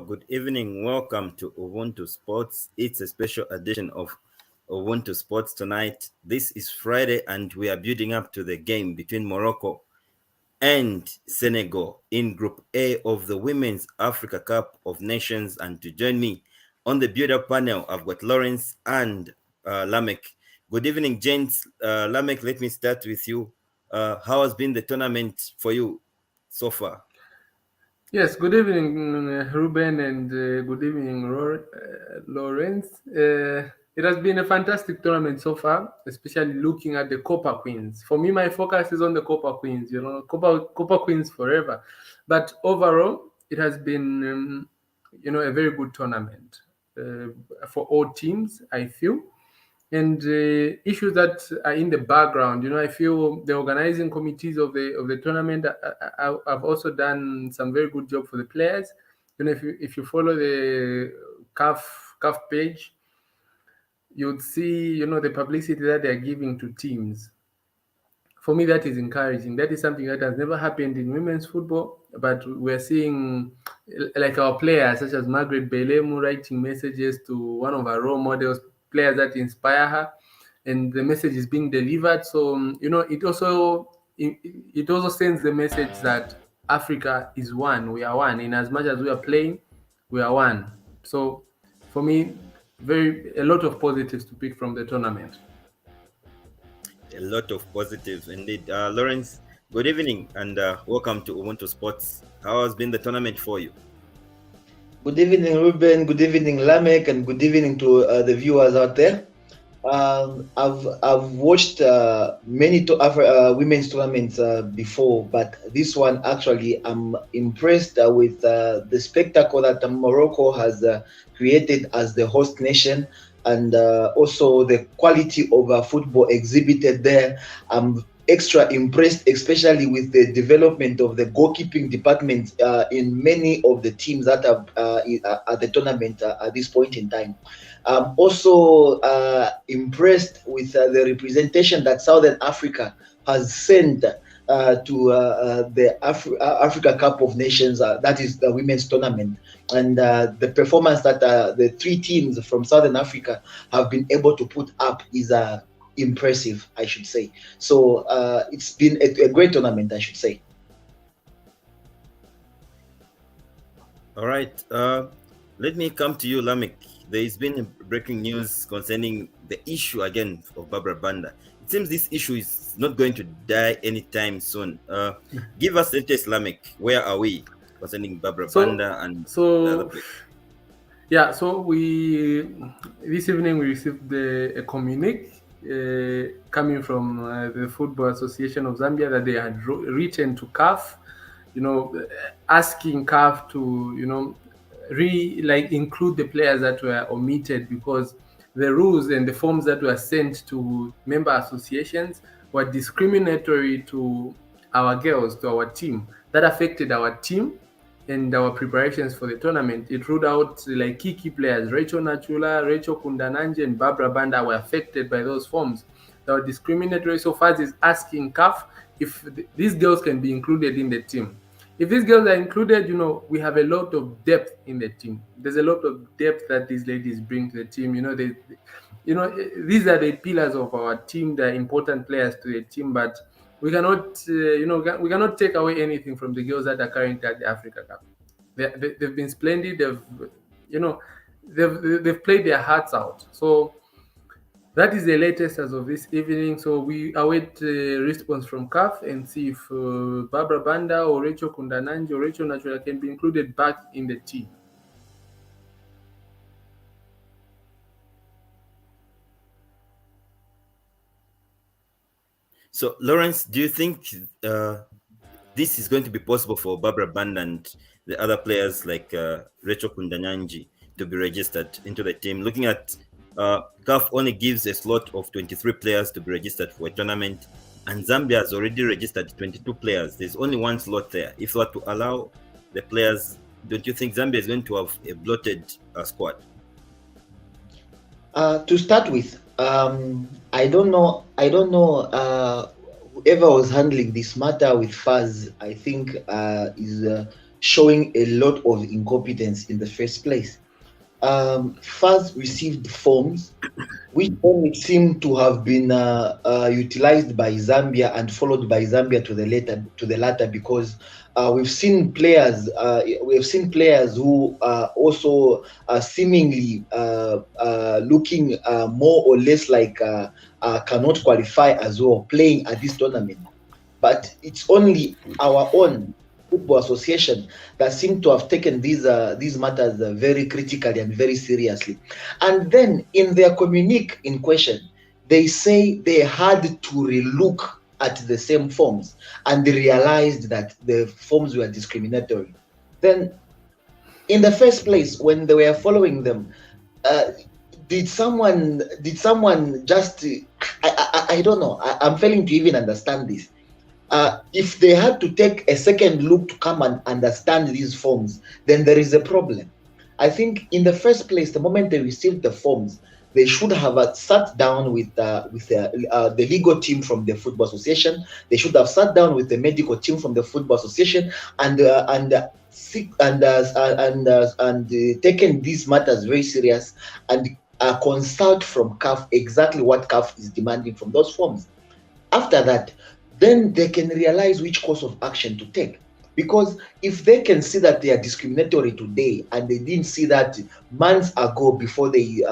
good evening. Welcome to Ubuntu Sports. It's a special edition of Ubuntu Sports tonight. This is Friday, and we are building up to the game between Morocco and Senegal in Group A of the Women's Africa Cup of Nations. And to join me on the build-up panel, I've got Lawrence and LAMECK. Good evening, gents. LAMECK, let me start with you. How has been the tournament for you so far? Yes, good evening, Ruben, and good evening, Lawrence. It has been a fantastic tournament so far, especially looking at the Copa Queens. For me, my focus is on the Copa Queens, Copa Queens forever. But overall, it has been, a very good tournament for all teams, I feel. And issues that are in the background, I feel the organizing committees of the tournament have also done some very good job for the players. If you follow the CAF page, you'd see the publicity that they are giving to teams. For me, that is encouraging. That is something that has never happened in women's football, but we're seeing like our players such as Margaret Belemu writing messages to one of our role models, players that inspire her, and the message is being delivered. So it also sends the message that Africa is one. We are one. In as much as we are playing, we are one. So for me, a lot of positives to pick from the tournament. A lot of positives indeed. Lawrence, good evening and welcome to Ubuntu Sports. How has been the tournament for you? Good evening, Ruben. Good evening, LAMECK, and good evening to the viewers out there. I've watched many women's tournaments before, but this one actually I'm impressed with the spectacle that Morocco has created as the host nation, and also the quality of football exhibited there. I'm extra impressed, especially with the development of the goalkeeping department in many of the teams that are at the tournament at this point in time. I'm also impressed with the representation that Southern Africa has sent to the Africa Cup of Nations, that is the women's tournament, and the performance that the three teams from Southern Africa have been able to put up is impressive, I should say. So it's been a great tournament, I should say. All right. Let me come to you, LAMECK. There has been breaking news concerning the issue again of Barbara Banda. It seems this issue is not going to die anytime soon. Give us the latest, LAMECK. Where are we concerning Barbara Banda and the other players? Yeah, so this evening we received a communique coming from the Football Association of Zambia that they had written to CAF, asking CAF to, include the players that were omitted, because the rules and the forms that were sent to member associations were discriminatory to our girls, to our team. That affected our team and our preparations for the tournament. It ruled out key players. Rachel Nachula, Rachel Kundananje, and Barbara Banda were affected by those forms that were discriminatory. So FAZ is asking CAF if these girls can be included in the team. If these girls are included, we have a lot of depth in the team. There's a lot of depth that these ladies bring to the team. These are the pillars of our team. They're important players to the team, but we cannot, we cannot take away anything from the girls that are currently at the Africa Cup. They've been splendid. They've played their hearts out. So that is the latest as of this evening. So we await a response from CAF and see if Barbara Banda or Rachel Kundananje or Rachel Nachula can be included back in the team. So, Lawrence, do you think this is going to be possible for Barbara Banda and the other players like Rachel Kundananje to be registered into the team? Looking at CAF only gives a slot of 23 players to be registered for a tournament, and Zambia has already registered 22 players. There's only one slot there. If we were to allow the players, don't you think Zambia is going to have a bloated squad? To start with, I don't know whoever was handling this matter with FAZ, I think is showing a lot of incompetence in the first place. First received forms which only seem to have been utilized by Zambia and followed by Zambia to the latter, because we've seen players who are also seemingly looking more or less like cannot qualify as well, playing at this tournament. But it's only our own football association that seem to have taken these matters very critically and very seriously. And then in their communique in question, they say they had to relook at the same forms and they realized that the forms were discriminatory. Then, in the first place, when they were following them, uh, did someone just I don't know. I'm failing to even understand this. If they had to take a second look to come and understand these forms, then there is a problem. I think in the first place, the moment they received the forms, they should have sat down with the legal team from the football association. They should have sat down with the medical team from the football association and taken these matters very serious and consult from CAF exactly what CAF is demanding from those forms. After that, then they can realize which course of action to take. Because if they can see that they are discriminatory today and they didn't see that months ago before they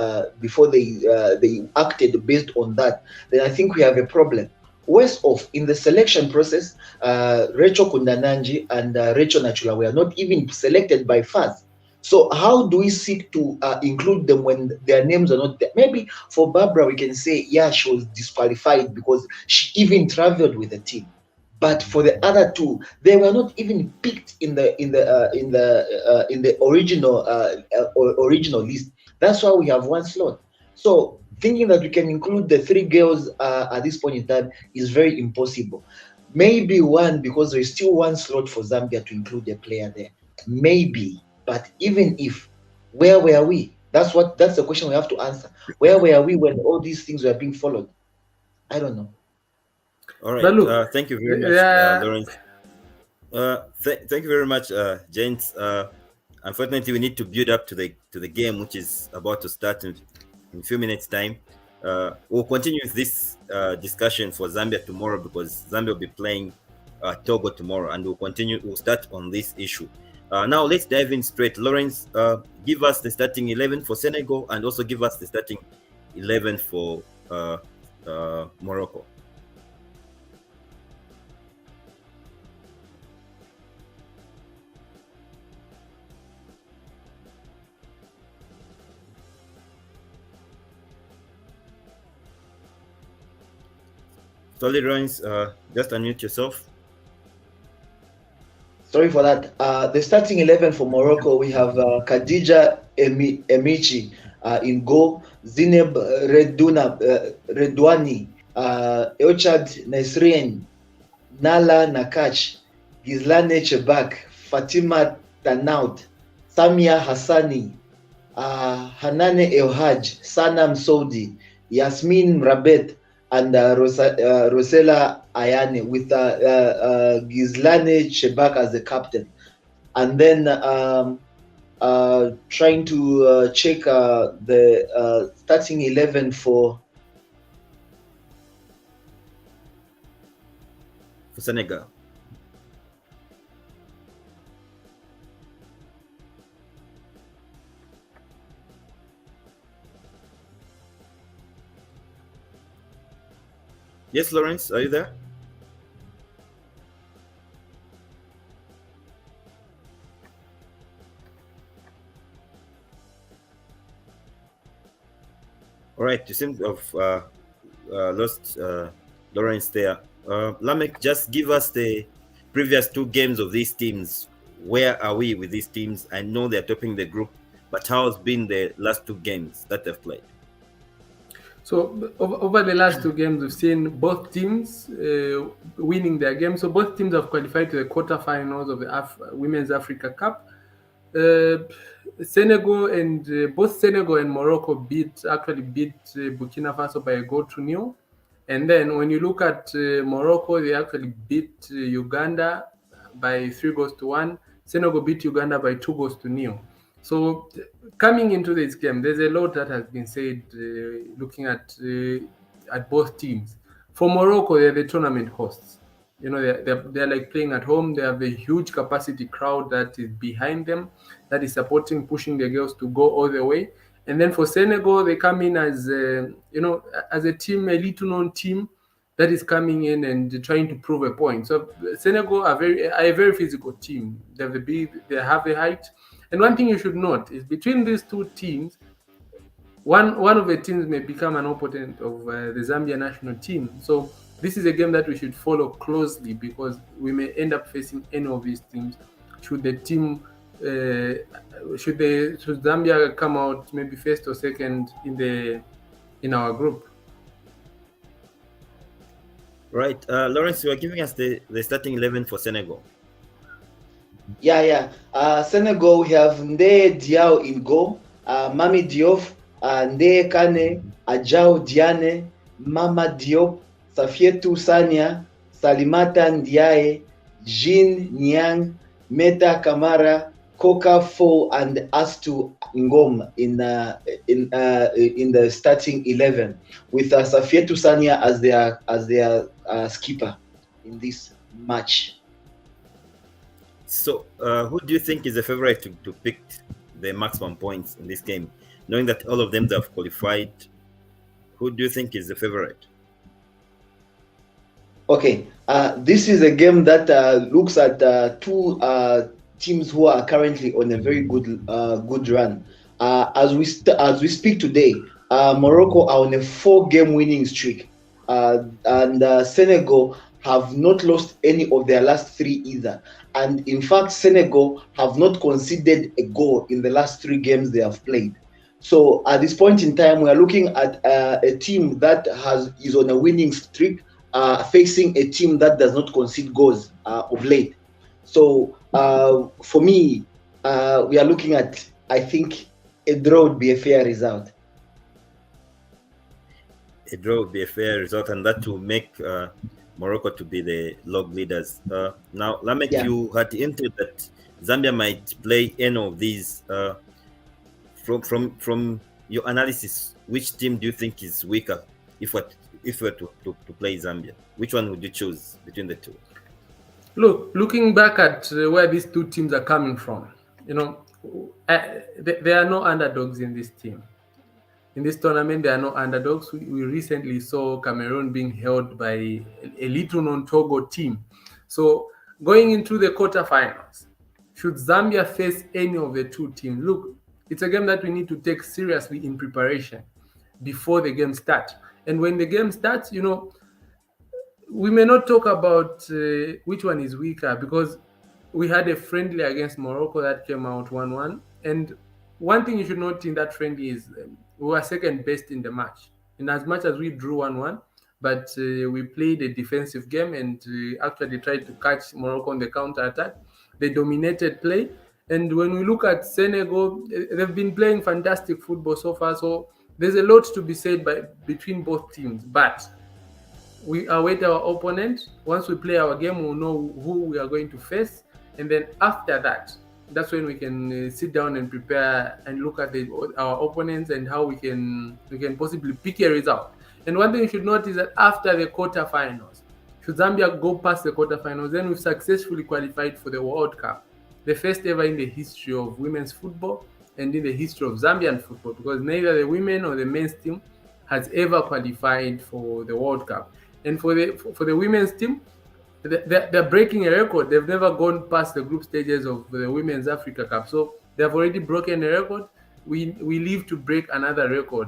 acted based on that, then I think we have a problem. Worse off, in the selection process, Rachel Kundananji and Rachel Nachula were not even selected by FAS. So how do we seek to include them when their names are not there? Maybe for Barbara, we can say, yeah, she was disqualified because she even traveled with the team. But for the other two, they were not even picked in the original list. That's why we have one slot. So thinking that we can include the three girls at this point in time is very impossible. Maybe one, because there is still one slot for Zambia to include a player there. Maybe, but even if, where were we? That's the question we have to answer. Where were we when all these things were being followed? I don't know. All right. But look, Thank you very much, yeah, Lawrence. Thank you very much, James. Unfortunately, we need to build up to the game, which is about to start in a few minutes' time. We'll continue with this discussion for Zambia tomorrow, because Zambia will be playing Togo tomorrow, and we'll start on this issue. Now let's dive in straight. Lawrence, give us the starting 11 for Senegal, and also give us the starting 11 for Morocco. Sorry, Lawrence, just unmute yourself. Sorry for that. The starting 11 for Morocco, we have Khadija Emichi in goal, Zineb Redouani, Elchad Nesrien, Nala Nakach, Gizlane Chebak, Fatima Tanaut, Samia Hassani, Hanane Elhaj, Sanam Soudi, Yasmin Rabet, and Rosella Ayane, with Gizlane Chebak as the captain. And then trying to check the starting 11 for Senegal. Yes, Lawrence, are you there? All right, you seem to have lost Lawrence there. LAMECK, just give us the previous two games of these teams. Where are we with these teams? I know they're topping the group, but how has been the last two games that they've played? so over the last two games, we've seen both teams winning their games. So both teams have qualified to the quarterfinals of the Women's Africa Cup. Senegal and both Senegal and Morocco actually beat Burkina Faso by a goal to nil. And then when you look at Morocco, they actually beat Uganda by 3 goals to 1. Senegal beat Uganda by 2-0. So coming into this game, there's a lot that has been said looking at both teams. For Morocco, they're the tournament hosts. You know, they're like playing at home. They have a huge capacity crowd that is behind them, that is supporting, pushing the girls to go all the way. And then for Senegal, they come in as as a team, a little known team that is coming in and trying to prove a point. So Senegal are a very physical team. They have a height. And one thing you should note is between these two teams, one of the teams may become an opponent of the Zambia national team. So this is a game that we should follow closely, because we may end up facing any of these teams should the team should Zambia come out maybe first or second in our group. Right, Lawrence, you are giving us the starting 11 for Senegal. Yeah. Senegal, we have Nde Diao in goal, Mami Diop, Nde Kane, Ajao Diane, Mama Diop, Safietou Sania, Salimata Ndiaye, Jean Nyang, Meta Kamara, Koka Fo, and Astu Ngom in the starting 11, with Safietou Sania as their skipper in this match. So, who do you think is the favorite to pick the maximum points in this game? Knowing that all of them have qualified, who do you think is the favorite? Okay, this is a game that looks at two teams who are currently on a very good run. As we speak today, Morocco are on a 4-game winning streak, and Senegal have not lost any of their last 3 either. And in fact, Senegal have not conceded a goal in the last 3 games they have played. So at this point in time, we are looking at a team that is on a winning streak, facing a team that does not concede goals of late. So for me, we are looking at, I think, a draw would be a fair result. A draw would be a fair result, and that will make Morocco to be the log leaders. Now, LAMECK, you had hinted that Zambia might play any of these. From your analysis, which team do you think is weaker if we're to play Zambia? Which one would you choose between the two? Looking back at where these two teams are coming from, there are no underdogs in this team. In this tournament, there are no underdogs. We recently saw Cameroon being held by a little-known Togo team. So going into the quarterfinals, should Zambia face any of the two teams? Look, it's a game that we need to take seriously in preparation before the game starts. And when the game starts, we may not talk about which one is weaker, because we had a friendly against Morocco that came out 1-1. And one thing you should note in that friendly is we were second best in the match. In as much as we drew 1-1, but we played a defensive game and actually tried to catch Morocco on the counter-attack. They dominated play. And when we look at Senegal, they've been playing fantastic football so far. So there's a lot to be said between both teams. But we await our opponent. Once we play our game, we'll know who we are going to face. And then after that, that's when we can sit down and prepare and look at our opponents and how we can possibly pick a result. And one thing you should note is that after the quarterfinals, should Zambia go past the quarterfinals, then we've successfully qualified for the World Cup, the first ever in the history of women's football and in the history of Zambian football, because neither the women or the men's team has ever qualified for the World Cup. And for the women's team, they're breaking a record. They've never gone past the group stages of the Women's Africa Cup. So they've already broken a record. We live to break another record,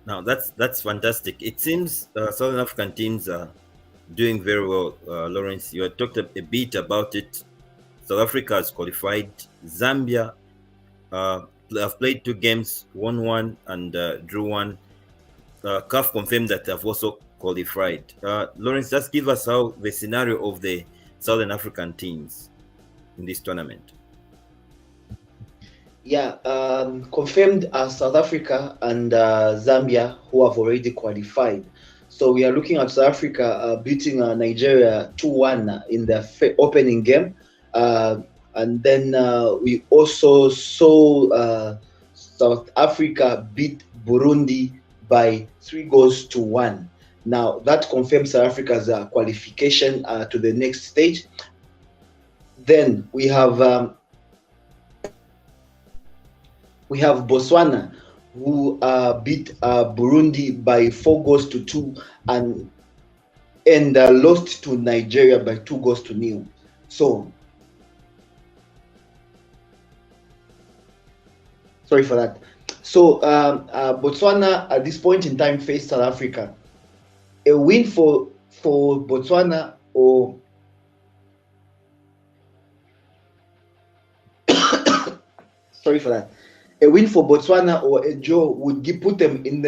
Now that's fantastic. It seems Southern African teams are doing very well. Lawrence, you had talked a bit about it. South Africa has qualified. Zambia have played 2 games, won 1 and drew 1. CAF confirmed that they have also qualified. Lawrence, just give us how the scenario of the Southern African teams in this tournament. Yeah, confirmed as South Africa and Zambia, who have already qualified. So we are looking at South Africa beating Nigeria 2-1 in their opening game. And then we also saw South Africa beat Burundi by 3-1. Now that confirms South Africa's qualification to the next stage. Then we have Botswana, who beat Burundi by 4-2 and lost to Nigeria by 2-0. So, sorry for that. So, Botswana at this point in time faced South Africa. A win for Botswana or sorry for that. A win for Botswana or a draw would put them in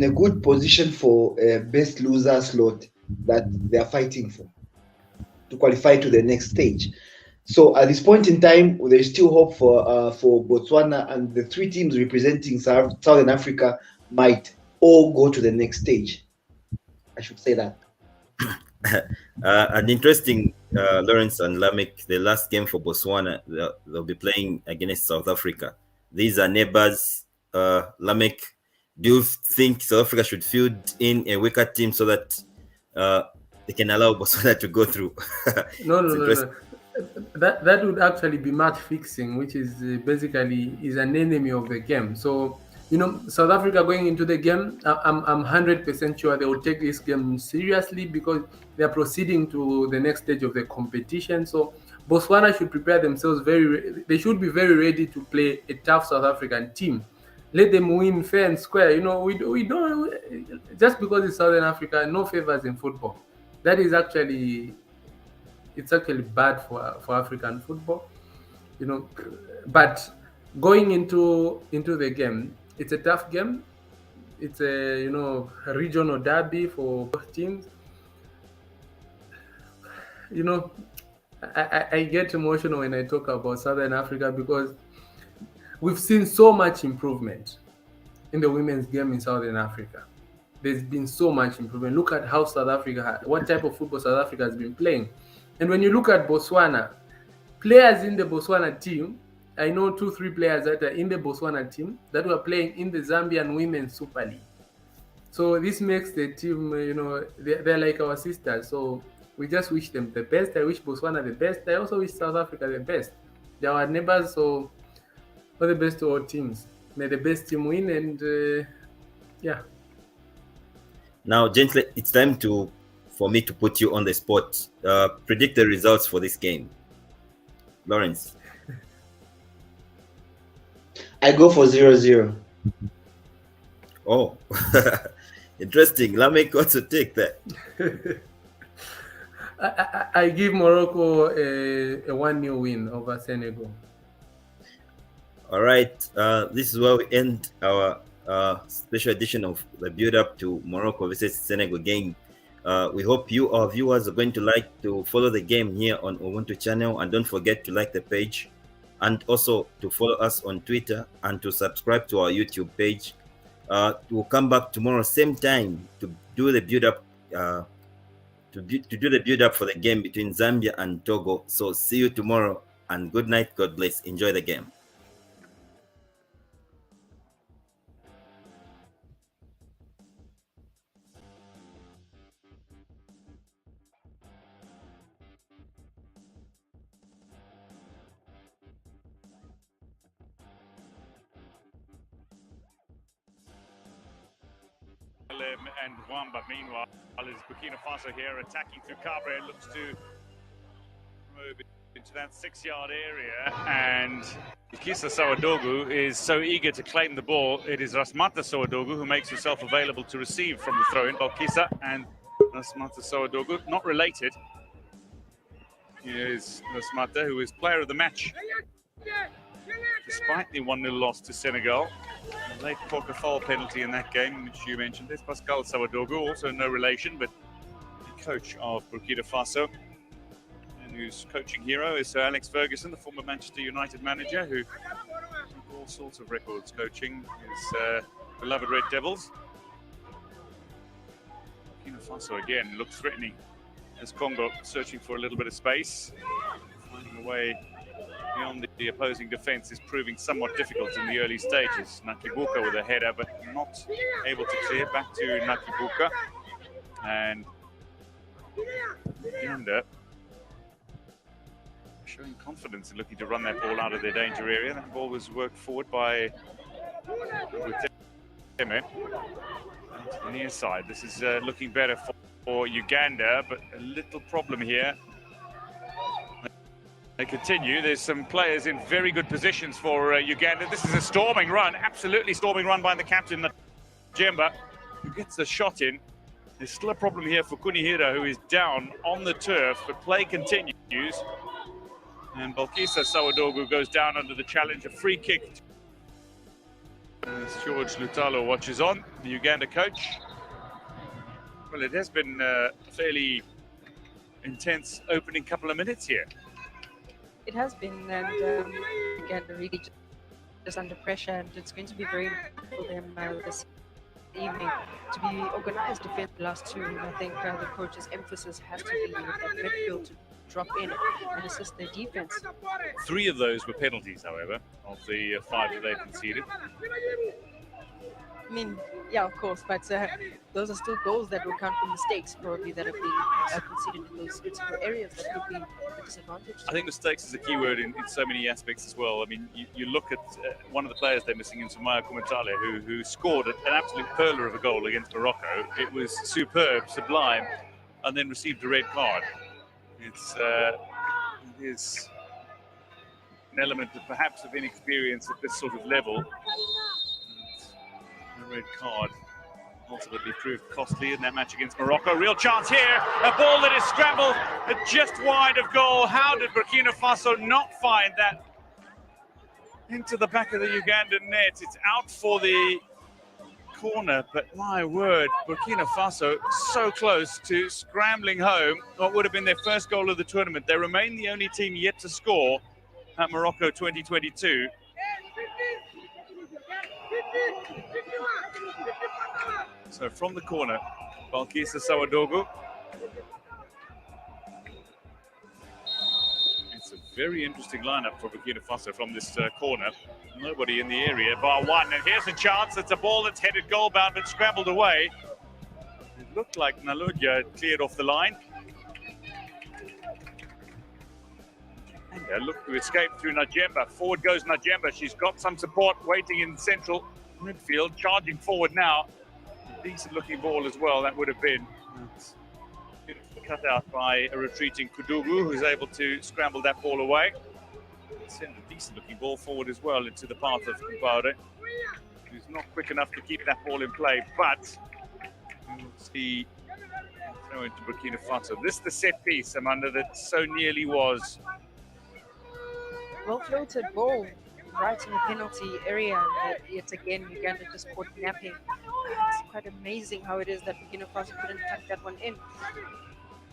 a good position for a best loser slot that they are fighting for to qualify to the next stage. So at this point in time, there's still hope for Botswana, and the three teams representing Southern Africa might all go to the next stage. I should say that. An interesting, Lawrence and LAMECK, the last game for Botswana, they'll be playing against South Africa. These are neighbors. LAMECK, do you think South Africa should field in a weaker team so that they can allow Botswana to go through? No. That would actually be match fixing, which is basically is an enemy of the game. So, South Africa going into the game, I'm 100% sure they will take this game seriously because they are proceeding to the next stage of the competition. So Botswana should prepare themselves they should be very ready to play a tough South African team. Let them win fair and square. We don't, just because it's Southern Africa, no favors in football. That is actually, it's actually bad for African football, but going into the game, it's a tough game. It's a a regional derby for both teams. I get emotional when I talk about Southern Africa because we've seen so much improvement in the women's game in Southern Africa. There's been so much improvement. Look at how what type of football South Africa has been playing. And when you look at Botswana, players in the Botswana team, I know 2-3 players that are in the Botswana team that were playing in the Zambian Women's Super League. So this makes the team, they're like our sisters. So we just wish them the best. I wish Botswana the best. I also wish South Africa the best. They are our neighbors, so all the best to all teams. May the best team win, and yeah. Now, gently, it's time for me to put you on the spot. Predict the results for this game. Lawrence. I go for 0-0. Oh, interesting. LAMECK also take that. I give Morocco a 1-0 win over Senegal. All right. This is where we end our special edition of the build-up to Morocco versus Senegal game. We hope you, our viewers, are going to like to follow the game here on Ubuntu channel, and don't forget to like the page, and also to follow us on Twitter and to subscribe to our YouTube page. We'll come back tomorrow same time to do the build-up to do the build-up for the game between Zambia and Togo. So see you tomorrow, and good night. God bless. Enjoy the game. And Wamba, meanwhile, is Burkina Faso here attacking through Cabre. Looks to move into that 6-yard area, and Kisa Sawadogu is so eager to claim the ball. It is Rasmata Sawadogu who makes himself available to receive from the throw-in. Balkisa and Rasmata Sawadogu, not related. Here's Rasmata, who is player of the match, despite the 1-0 loss to Senegal. A late poker foul penalty in that game, which you mentioned. There's Pascal Sawadogu, also no relation, but the coach of Burkina Faso, and whose coaching hero is Sir Alex Ferguson, the former Manchester United manager, who all sorts of records coaching his beloved Red Devils. Burkina Faso again looks threatening as Congo searching for a little bit of space. Finding a way beyond the opposing defense is proving somewhat difficult in the early stages. Nakibuka with a header, but not able to clear back to Nakibuka. And Uganda showing confidence in looking to run that ball out of their danger area. That ball was worked forward by Teme to the near side. This is looking better for Uganda, but a little problem here. They continue. There's some players in very good positions for Uganda. This is a storming run, absolutely storming run by the captain, Jemba, who gets a shot in. There's still a problem here for Kunihira, who is down on the turf, but play continues. And Balkisa Sawadogu goes down under the challenge. A free kick as George Lutalo watches on, the Uganda coach. Well, it has been a fairly intense opening couple of minutes here. It has been, and Uganda really just under pressure, and it's going to be very important for them this evening to be organised defence the last two. And I think the coach's emphasis has to be with that midfield to drop in and assist their defence. 3 of those were penalties, however, of the 5 that they conceded. I mean, yeah, of course, but those are still goals that will count for mistakes, probably, that have been conceded in those critical areas that could be a disadvantage. I think mistakes is a key word in so many aspects as well. I mean, you look at one of the players they're missing in Sumaya Kumatale, who scored an absolute perler of a goal against Morocco. It was superb, sublime, and then received a red card. It is an element of perhaps of inexperience at this sort of level. The red card ultimately proved costly in that match against Morocco. Real chance here, a ball that is scrambled just wide of goal. How did Burkina Faso not find that into the back of the Ugandan net? It's out for the corner, but my word, Burkina Faso so close to scrambling home what would have been their first goal of the tournament. They remain the only team yet to score at Morocco 2022. So from the corner, Balkisa Sawadogu. It's a very interesting lineup for Burkina Faso from this corner. Nobody in the area, bar one. And here's a chance. It's a ball that's headed goal-bound but scrambled away. It looked like Naludya had cleared off the line. And look to escape through Najemba. Forward goes Najemba. She's got some support waiting in central midfield. Charging forward now. A decent-looking ball as well, that would have been. Cut out by a retreating Kudugu, who's able to scramble that ball away. Send a decent-looking ball forward as well into the path of Kubade, who's not quick enough to keep that ball in play, but we'll see throw into Burkina Faso. This is the set piece, Amanda, that so nearly was. Well floated ball right in the penalty area, and yet again Uganda just caught napping. It's quite amazing how it is that Burkina Faso couldn't tuck that one in.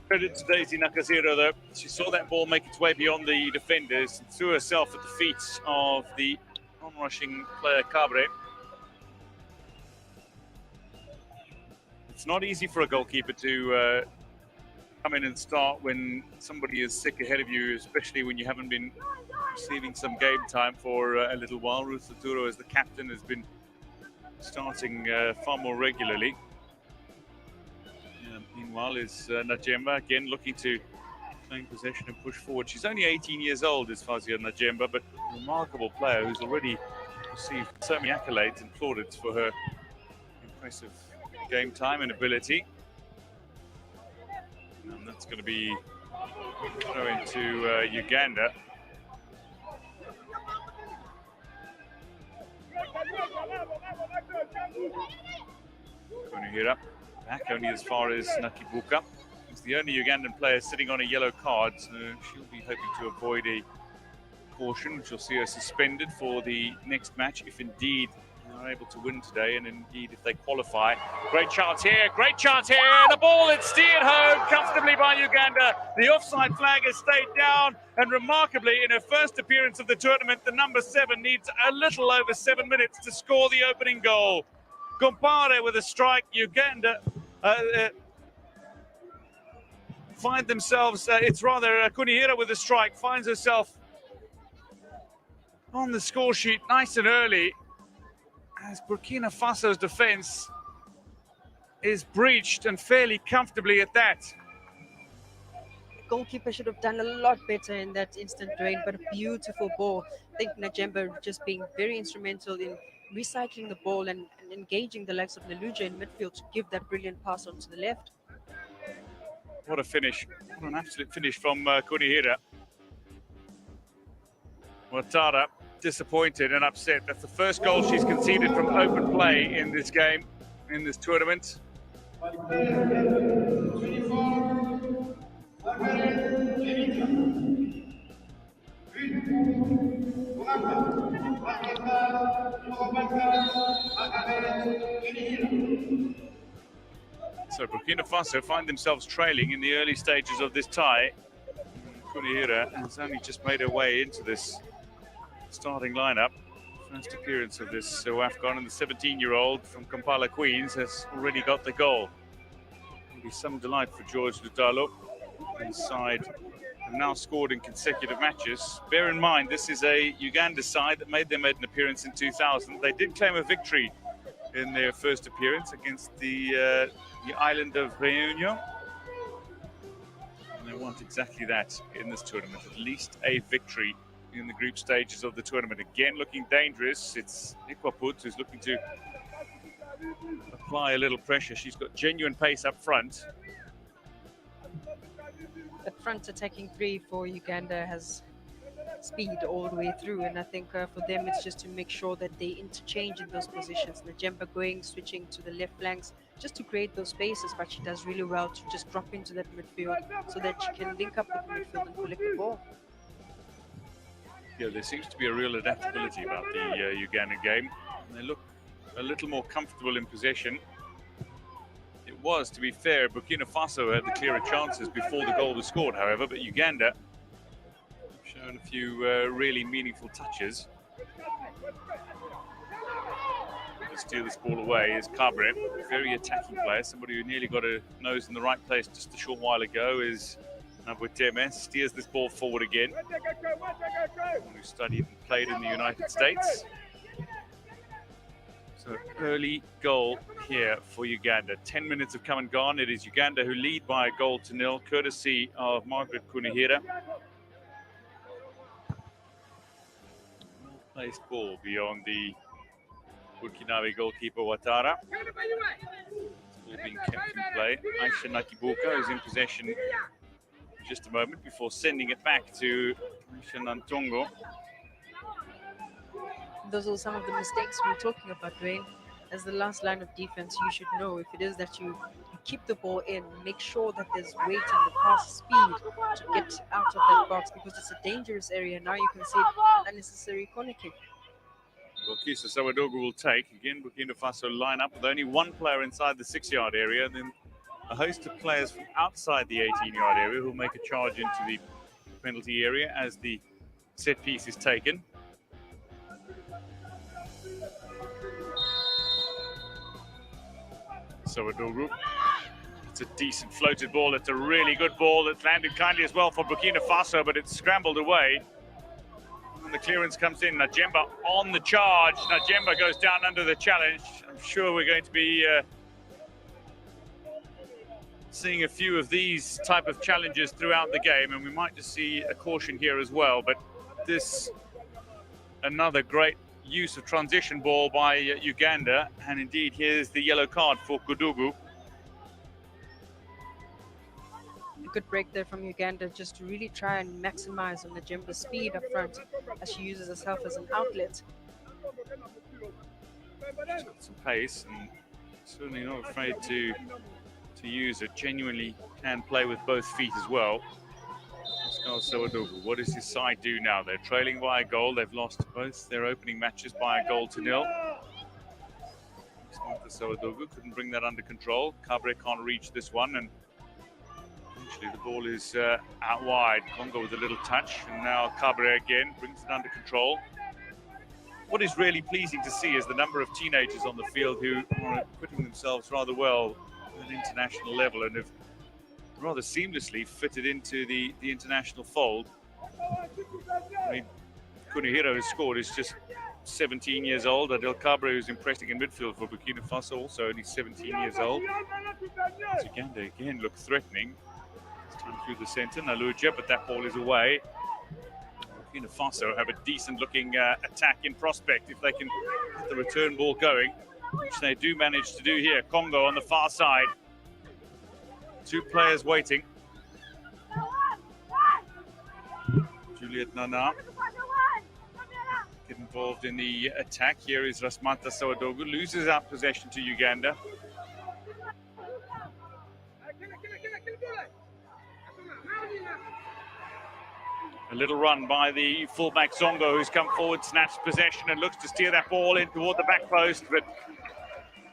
Credit to Daisy Nakazero though. She saw that ball make its way beyond the defenders and threw herself at the feet of the on-rushing player Cabre. It's not easy for a goalkeeper to come in and start when somebody is sick ahead of you, especially when you haven't been receiving some game time for a little while. Ruth Laturo, as the captain, has been starting far more regularly. Meanwhile is Najemba again looking to claim possession and push forward. She's only 18 years old, is Fazia Najemba, but a remarkable player who's already received so many accolades and plaudits for her impressive game time and ability. And that's going to be thrown to Uganda. Kunihira back only as far as Nakibuka. He's the only Ugandan player sitting on a yellow card, so she'll be hoping to avoid a caution, which will see her suspended for the next match if indeed they are able to win today, and indeed if they qualify. Great chance here, the ball is steered home comfortably by Uganda. The offside flag has stayed down, and remarkably, in her first appearance of the tournament, the number 7 needs a little over 7 minutes to score the opening goal. Compare with a strike, Uganda, find themselves, it's rather Kunihira with a strike, finds herself on the score sheet nice and early as Burkina Faso's defense is breached and fairly comfortably at that. Goalkeeper should have done a lot better in that instant, Dwayne, but a beautiful ball. I think Najemba just being very instrumental in recycling the ball and engaging the likes of Naluja in midfield to give that brilliant pass onto the left. What a finish. What an absolute finish from Kunihira. Watara disappointed and upset. That's the first goal she's conceded from open play in this game, in this tournament. So Burkina Faso find themselves trailing in the early stages of this tie. Kunihira has only just made her way into this starting lineup. First appearance of this Wafcon, and the 17-year-old from Kampala, Queens, has already got the goal. It'll be some delight for George Ludalo. His side have now scored in consecutive matches. Bear in mind, this is a Uganda side that made an appearance in 2000. They did claim a victory in their first appearance against the island of Réunion. And they want exactly that in this tournament, at least a victory in the group stages of the tournament. Again, looking dangerous. It's Ikwaput who's looking to apply a little pressure. She's got genuine pace up front. That front attacking three for Uganda has speed all the way through, and I think for them it's just to make sure that they interchange in those positions. Najemba switching to the left flanks just to create those spaces, but she does really well to just drop into that midfield so that she can link up with the midfield and collect the ball. Yeah, there seems to be a real adaptability about the Ugandan game. They look a little more comfortable in possession. It was, to be fair, Burkina Faso had the clearer chances before the goal was scored, however, but Uganda have shown a few really meaningful touches. To steal this ball away is Cabre, very attacking player, somebody who nearly got a nose in the right place just a short while ago is Nabuteme, steers this ball forward again. Someone who studied and played in the United States. So early goal here for Uganda. 10 minutes have come and gone. It is Uganda who lead by a goal to nil, courtesy of Margaret Kunihira. Well-placed ball beyond the Burkinabe goalkeeper Watara. It's all being kept in play. Aisha Nakibuka is in possession in just a moment before sending it back to Aisha Nantongo. Those are some of the mistakes we were talking about, Dwayne. As the last line of defense, you should know if it is that you keep the ball in, make sure that there's weight and the pass speed to get out of that box, because it's a dangerous area. Now you can see an unnecessary corner kick. Bokisa Sawadogo will take. Again, Burkina Faso line up with only one player inside the 6-yard area, and then a host of players from outside the 18-yard area who will make a charge into the penalty area as the set piece is taken. Sawadogo. It's a decent floated ball. It's a really good ball that's landed kindly as well for Burkina Faso, but it's scrambled away. And the clearance comes in. Najemba on the charge. Najemba goes down under the challenge. I'm sure we're going to be seeing a few of these type of challenges throughout the game, and we might just see a caution here as well. But this, another great use of transition ball by Uganda, and indeed here's the yellow card for Kudugu. A good break there from Uganda, just to really try and maximize on Najemba's speed up front as she uses herself as an outlet. She's got some pace and certainly not afraid to use it. Genuinely can play with both feet as well. What does his side do now? They're trailing by a goal. They've lost both their opening matches by a goal to nil. Sawadogo couldn't bring that under control. Cabre can't reach this one, and eventually the ball is out wide. Congo with a little touch, and now Cabre again brings it under control. What is really pleasing to see is the number of teenagers on the field who are acquitting themselves rather well at an international level and have rather seamlessly fitted into the international fold. I mean, Kunihiro, who scored, is just 17 years old. Adel Kabre, who's impressing in midfield for Burkina Faso, also only 17 years old. Uganda again look threatening. This time through the centre, Naluja, but that ball is away. Burkina Faso have a decent-looking attack in prospect if they can get the return ball going, which they do manage to do here. Congo on the far side. Two players waiting. Juliet Nana get involved in the attack. Here is Rasmata Sawadogu, loses out possession to Uganda. A little run by the fullback Zongo, who's come forward, snatched possession and looks to steer that ball in toward the back post, but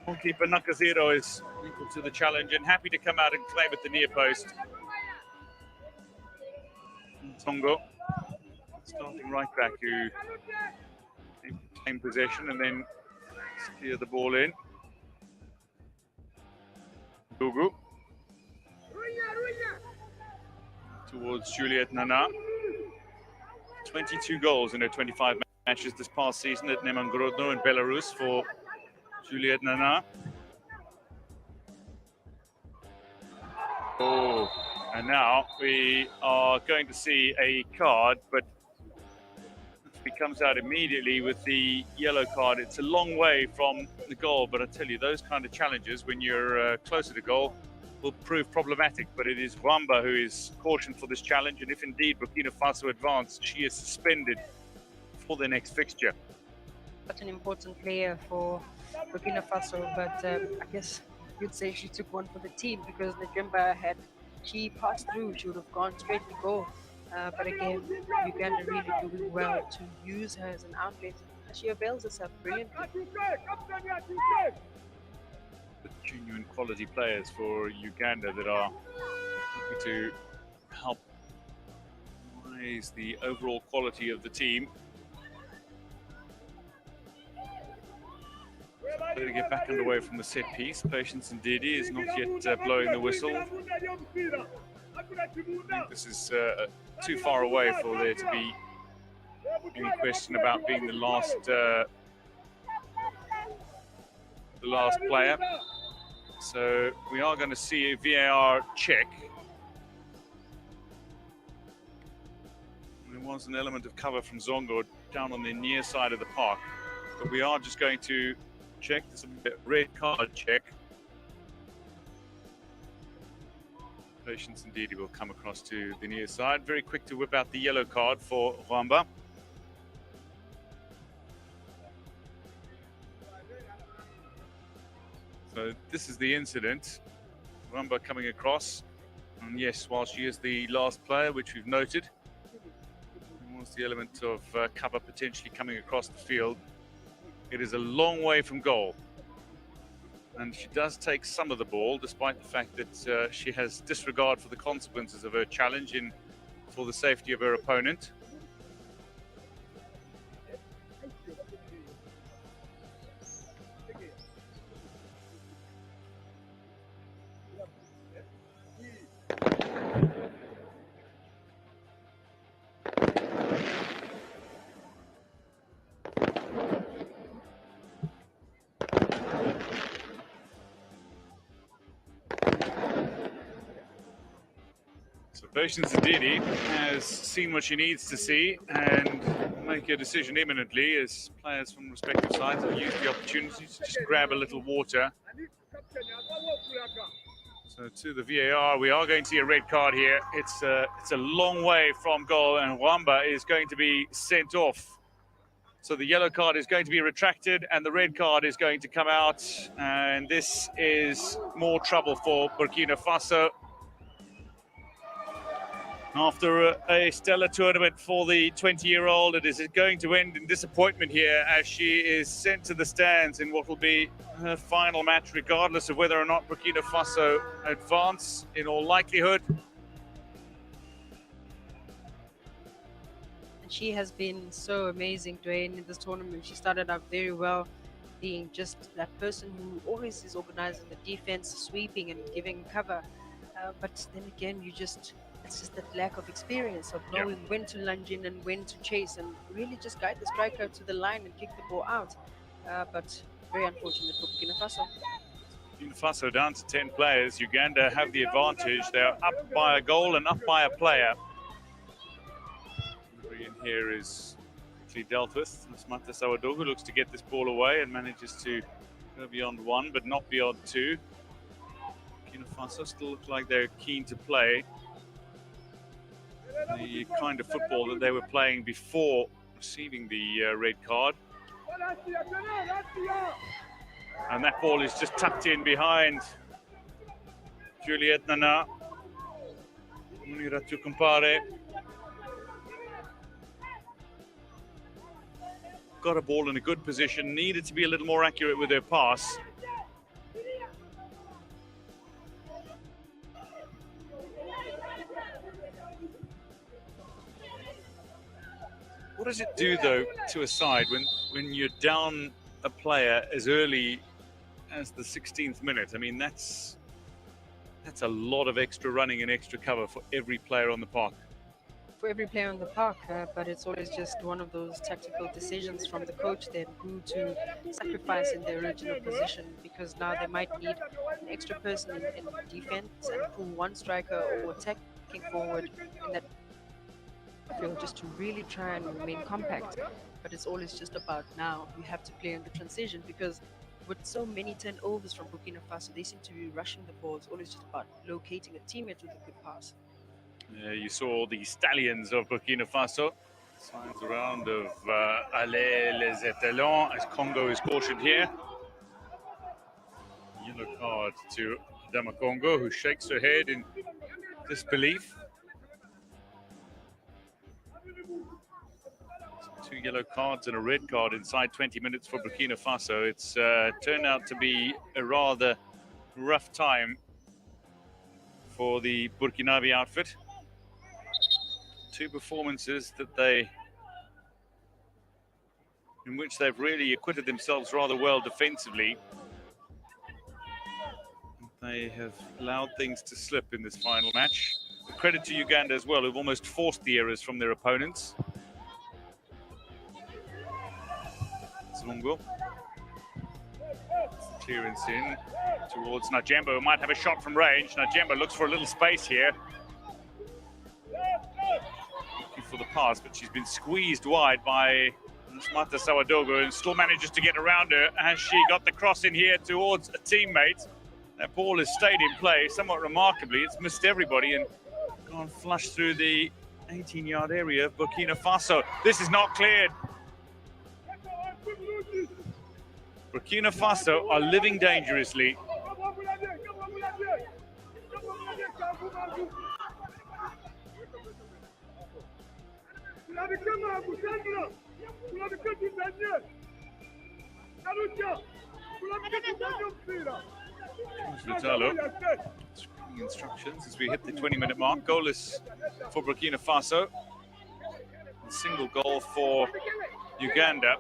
goalkeeper Nakazero is equal to the challenge and happy to come out and claim at the near post. Zongo, starting right back, who claim possession and then steer the ball in. Dugu towards Juliet Nana. 22 goals in her 25 matches this past season at Neman Grodno in Belarus for Juliet Nana. Oh, and now we are going to see a card, but he comes out immediately with the yellow card. It's a long way from the goal, but I tell you, those kind of challenges when you're closer to goal will prove problematic. But it is Rwamba who is cautioned for this challenge, and if indeed Burkina Faso advance, she is suspended for the next fixture. Such an important player for Burkina Faso, but I guess you'd say she took one for the team, because Najimba she passed through, she would have gone straight to goal. But again, Uganda really doing well to use her as an outlet. She avails herself brilliantly. Genuine quality players for Uganda that are looking to help raise the overall quality of the team. To get back underway from the set piece. Patience Ndidi is not yet blowing the whistle. I think this is too far away for there to be any question about being the last player. So we are going to see a VAR check. There was an element of cover from Zongo down on the near side of the park, but we are just going to check. There's a red card check. Patience indeed, he will come across to the near side. Very quick to whip out the yellow card for Rwamba. So this is the incident. Rwamba coming across. And yes, while she is the last player, which we've noted, there was the element of cover potentially coming across the field. It is a long way from goal. And she does take some of the ball, despite the fact that she has disregard for the consequences of her challenge for the safety of her opponent. Patience Ndidi has seen what she needs to see and make a decision imminently, as players from respective sides have used the opportunity to just grab a little water. So to the VAR, we are going to see a red card here. It's a long way from goal, and Rwamba is going to be sent off. So the yellow card is going to be retracted and the red card is going to come out, and this is more trouble for Burkina Faso. After a stellar tournament for the 20-year-old, it is going to end in disappointment here, as she is sent to the stands in what will be her final match, regardless of whether or not Burkina Faso advance, in all likelihood. And she has been so amazing, Dwayne, in this tournament. She started out very well, being just that person who always is organizing the defense, sweeping and giving cover. But then again, it's just that lack of experience of knowing when to lunge in and when to chase and really just guide the striker to the line and kick the ball out. But very unfortunate for Burkina Faso. Burkina Faso down to 10 players. Uganda have the advantage. They're up by a goal and up by a player. In here is quickly dealt with. Nsmata Sawadogo looks to get this ball away and manages to go beyond one, but not beyond two. Burkina Faso still look like they're keen to play the kind of football that they were playing before receiving the red card. And that ball is just tucked in behind Juliet Nana. Muniratu Kumpare got a ball in a good position, needed to be a little more accurate with their pass. What does it do, though, to a side when you're down a player as early as the 16th minute? I mean, that's a lot of extra running and extra cover for every player on the park. For every player on the park, but it's always just one of those tactical decisions from the coach then who to sacrifice in their original position, because now they might need an extra person in defense and pull one striker or attacking forward in that field just to really try and remain compact. But it's always just about now you have to play in the transition, because with so many turnovers from Burkina Faso, they seem to be rushing the ball. It's always just about locating a teammate with a good pass. You saw the stallions of Burkina Faso. Signs around of Allez les Étalons as Congo is cautioned here. Yellow card to Dama Congo, who shakes her head in disbelief. So 2 yellow cards and a red card inside 20 minutes for Burkina Faso. It's turned out to be a rather rough time for the Burkinabe outfit. 2 performances in which they've really acquitted themselves rather well defensively. They have allowed things to slip in this final match. Credit to Uganda as well, who've almost forced the errors from their opponents. Zungu. Clearance in towards Najemba, who might have a shot from range. Najemba looks for a little space here. For the pass, but she's been squeezed wide by Nsmata Sawadogo and still manages to get around her. Has she got the cross in here towards a teammate? That ball has stayed in play somewhat remarkably. It's missed everybody and gone flush through the 18-yard area of Burkina Faso. This is not cleared. Burkina Faso are living dangerously. Instructions as we hit the 20-minute mark. Goalless for Burkina Faso. A single goal for Uganda.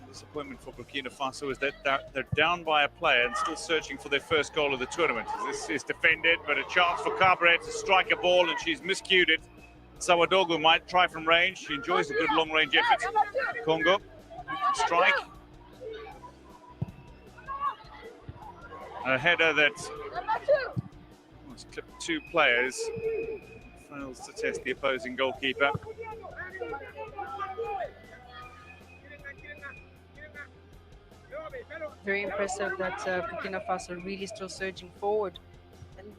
Disappointment for Burkina Faso is that they're down by a player and still searching for their first goal of the tournament. This is defended, but a chance for Cabaret to strike a ball, and she's miscued it. Sawadogo might try from range. She enjoys a good long-range effort. Congo can strike. A header that almost clipped 2 players. Fails to test the opposing goalkeeper. Very impressive that Burkina Faso really still surging forward. And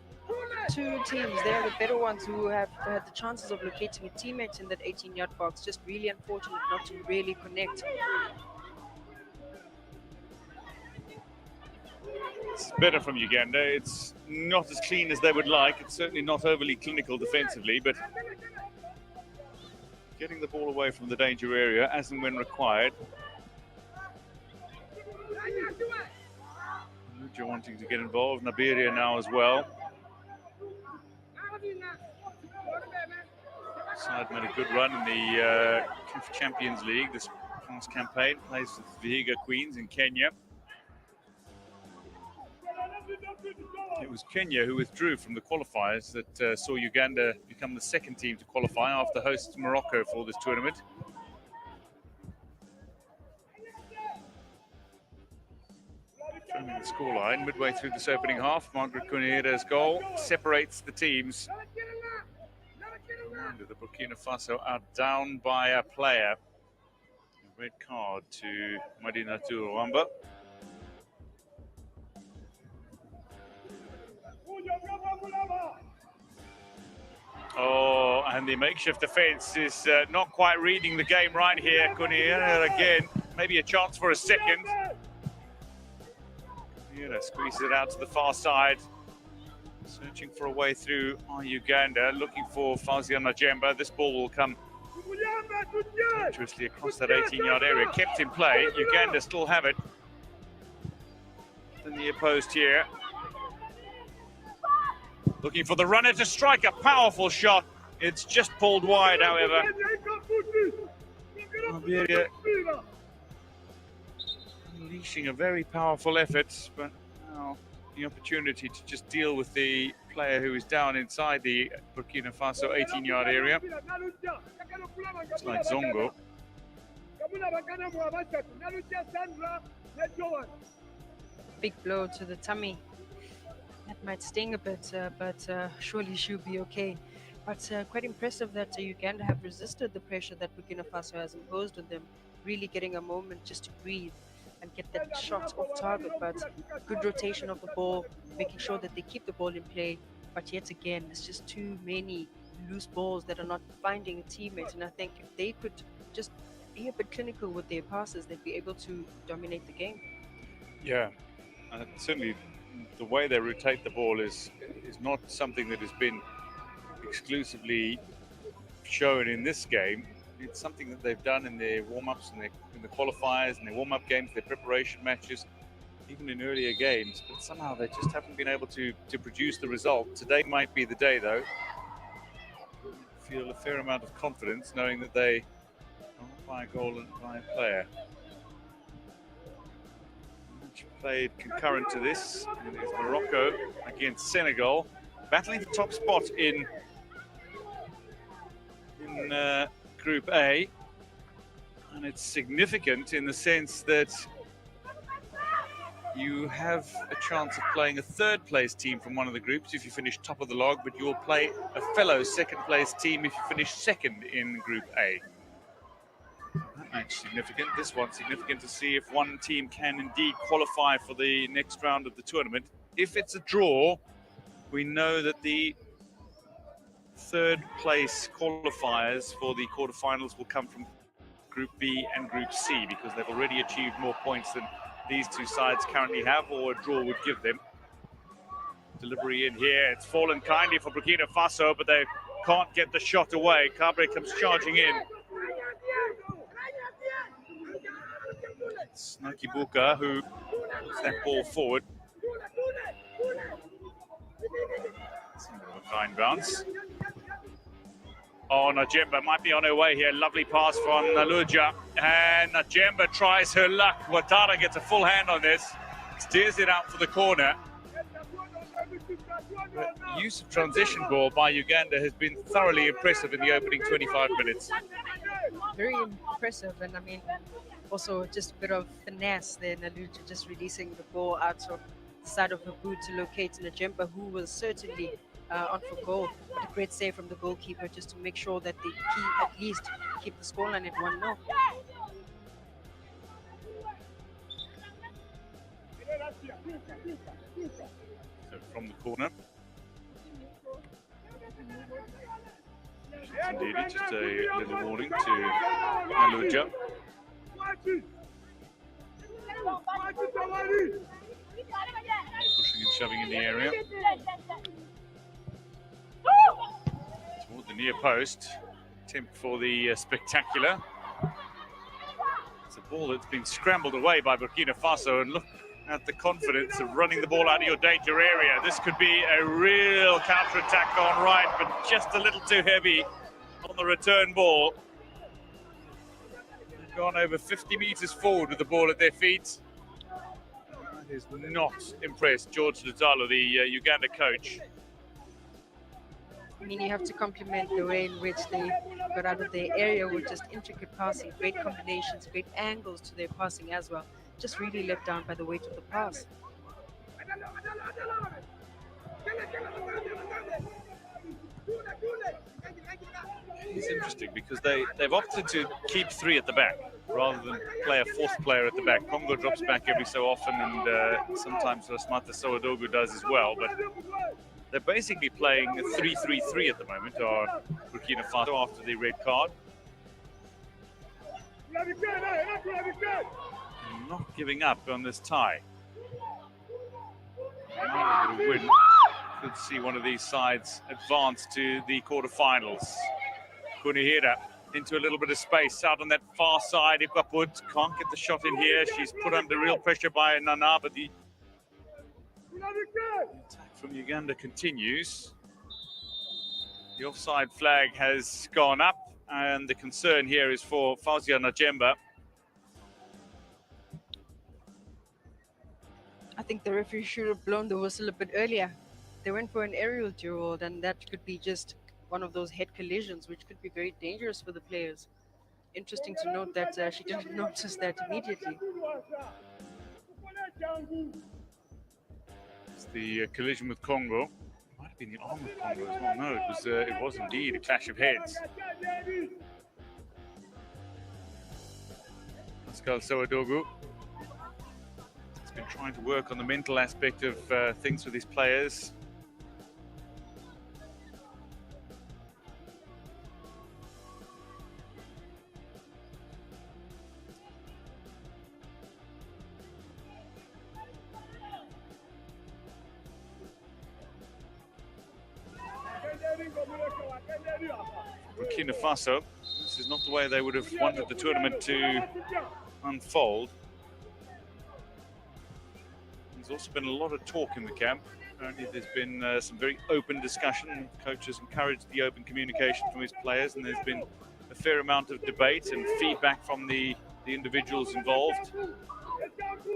2 teams, they're the better ones who have had the chances of locating a teammate in that 18-yard box. Just really unfortunate not to really connect. It's better from Uganda. It's not as clean as they would like. It's certainly not overly clinical defensively, but getting the ball away from the danger area as and when required. Luja wanting to get involved. Nigeria now as well. Side made a good run in the Champions League this past campaign. Plays with the Vihiga Queens in Kenya. It was Kenya who withdrew from the qualifiers that saw Uganda become the second team to qualify after hosts Morocco for this tournament. Showing the scoreline midway through this opening half, Margaret Kunira's goal separates the teams. And the Burkina Faso are down by a player. Red card to Madinatu Rwanda. Oh, and the makeshift defence is not quite reading the game right here. Kunira again, maybe a chance for a second. Kunira squeezes it out to the far side. Searching for a way through are Uganda, looking for Fawzia Najemba. This ball will come dangerously across that 18-yard area. Kept in play. Uganda still have it. In the opposed here. Looking for the runner to strike a powerful shot. It's just pulled wide, however. Liberia unleashing a very powerful effort, but now the opportunity to just deal with the player who is down inside the Burkina Faso 18-yard area. It's like Zongo. Big blow to the tummy. That might sting a bit, but surely she'll be okay. But quite impressive that Uganda have resisted the pressure that Burkina Faso has imposed on them, really getting a moment just to breathe and get that shot off target. But good rotation of the ball, making sure that they keep the ball in play. But yet again, it's just too many loose balls that are not finding a teammate. And I think if they could just be a bit clinical with their passes, they'd be able to dominate the game. Yeah, certainly the way they rotate the ball is not something that has been exclusively shown in this game. It's something that they've done in their warm-ups and in the qualifiers and their warm-up games, their preparation matches, even in earlier games. But somehow they just haven't been able to produce the result. Today might be the day, though. I feel a fair amount of confidence knowing that they are by a goal and by a player. Played concurrent to this, and it's Morocco against Senegal, battling for top spot in Group A, and it's significant in the sense that you have a chance of playing a third-place team from one of the groups if you finish top of the log, but you'll play a fellow second-place team if you finish second in Group A. That match significant. This one's significant to see if one team can indeed qualify for the next round of the tournament. If it's a draw, we know that the third place qualifiers for the quarterfinals will come from Group B and Group C because they've already achieved more points than these two sides currently have, or a draw would give them. Delivery in here. It's fallen kindly for Burkina Faso, but they can't get the shot away. Cabre comes charging in. It's Nakibuka who puts that ball forward. Fine bounce. Oh, Najemba might be on her way here. Lovely pass from Naluja. And Najemba tries her luck. Ouattara gets a full hand on this. Steers it out for the corner. But the use of transition ball by Uganda has been thoroughly impressive in the opening 25 minutes. Very impressive, and I mean, also just a bit of finesse there, Naluja just releasing the ball out of the side of her boot to locate Najemba, who was certainly on for goal. But a great save from the goalkeeper just to make sure that they at least keep the scoreline at 1-0. So from the corner. Indeed, it's just a little warning to Naluja. Pushing and shoving in the area. Toward the near post. Attempt for the spectacular. It's a ball that's been scrambled away by Burkina Faso, and look at the confidence of running the ball out of your danger area. This could be a real counter-attack gone right, but just a little too heavy on the return ball. They've gone over 50 meters forward with the ball at their feet. I That is not impressed George Luzalo, the Uganda coach. I mean, you have to compliment the way in which they got out of their area with just intricate passing, great combinations, great angles to their passing as well. Just really let down by the weight of the pass. It's interesting because they've opted to keep three at the back rather than play a fourth player at the back. Congo drops back every so often, and sometimes Rasmata Sawadogu does as well. But they're basically playing a 3-3-3 at the moment, or Burkina Faso after the red card. And not giving up on this tie. Maybe a win. Could see one of these sides advance to the quarterfinals. Kunihira into a little bit of space out on that far side. Ipaput can't get the shot in here. She's put under real pressure by Nana, but the attack from Uganda continues. The offside flag has gone up, and the concern here is for Fauzia Najemba. I think the referee should have blown the whistle a bit earlier. They went for an aerial duel, and that could be just one of those head collisions, which could be very dangerous for the players. Interesting to note that she didn't notice that immediately. It's the collision with Congo. Might have been the arm of Congo as well. No, it was indeed a clash of heads. Pascal Sawadogu has been trying to work on the mental aspect of things with his players. Burkina Faso, this is not the way they would have wanted the tournament to unfold. There's also been a lot of talk in the camp. Apparently there's been some very open discussion. Coaches encouraged the open communication from his players, and there's been a fair amount of debate and feedback from the individuals involved.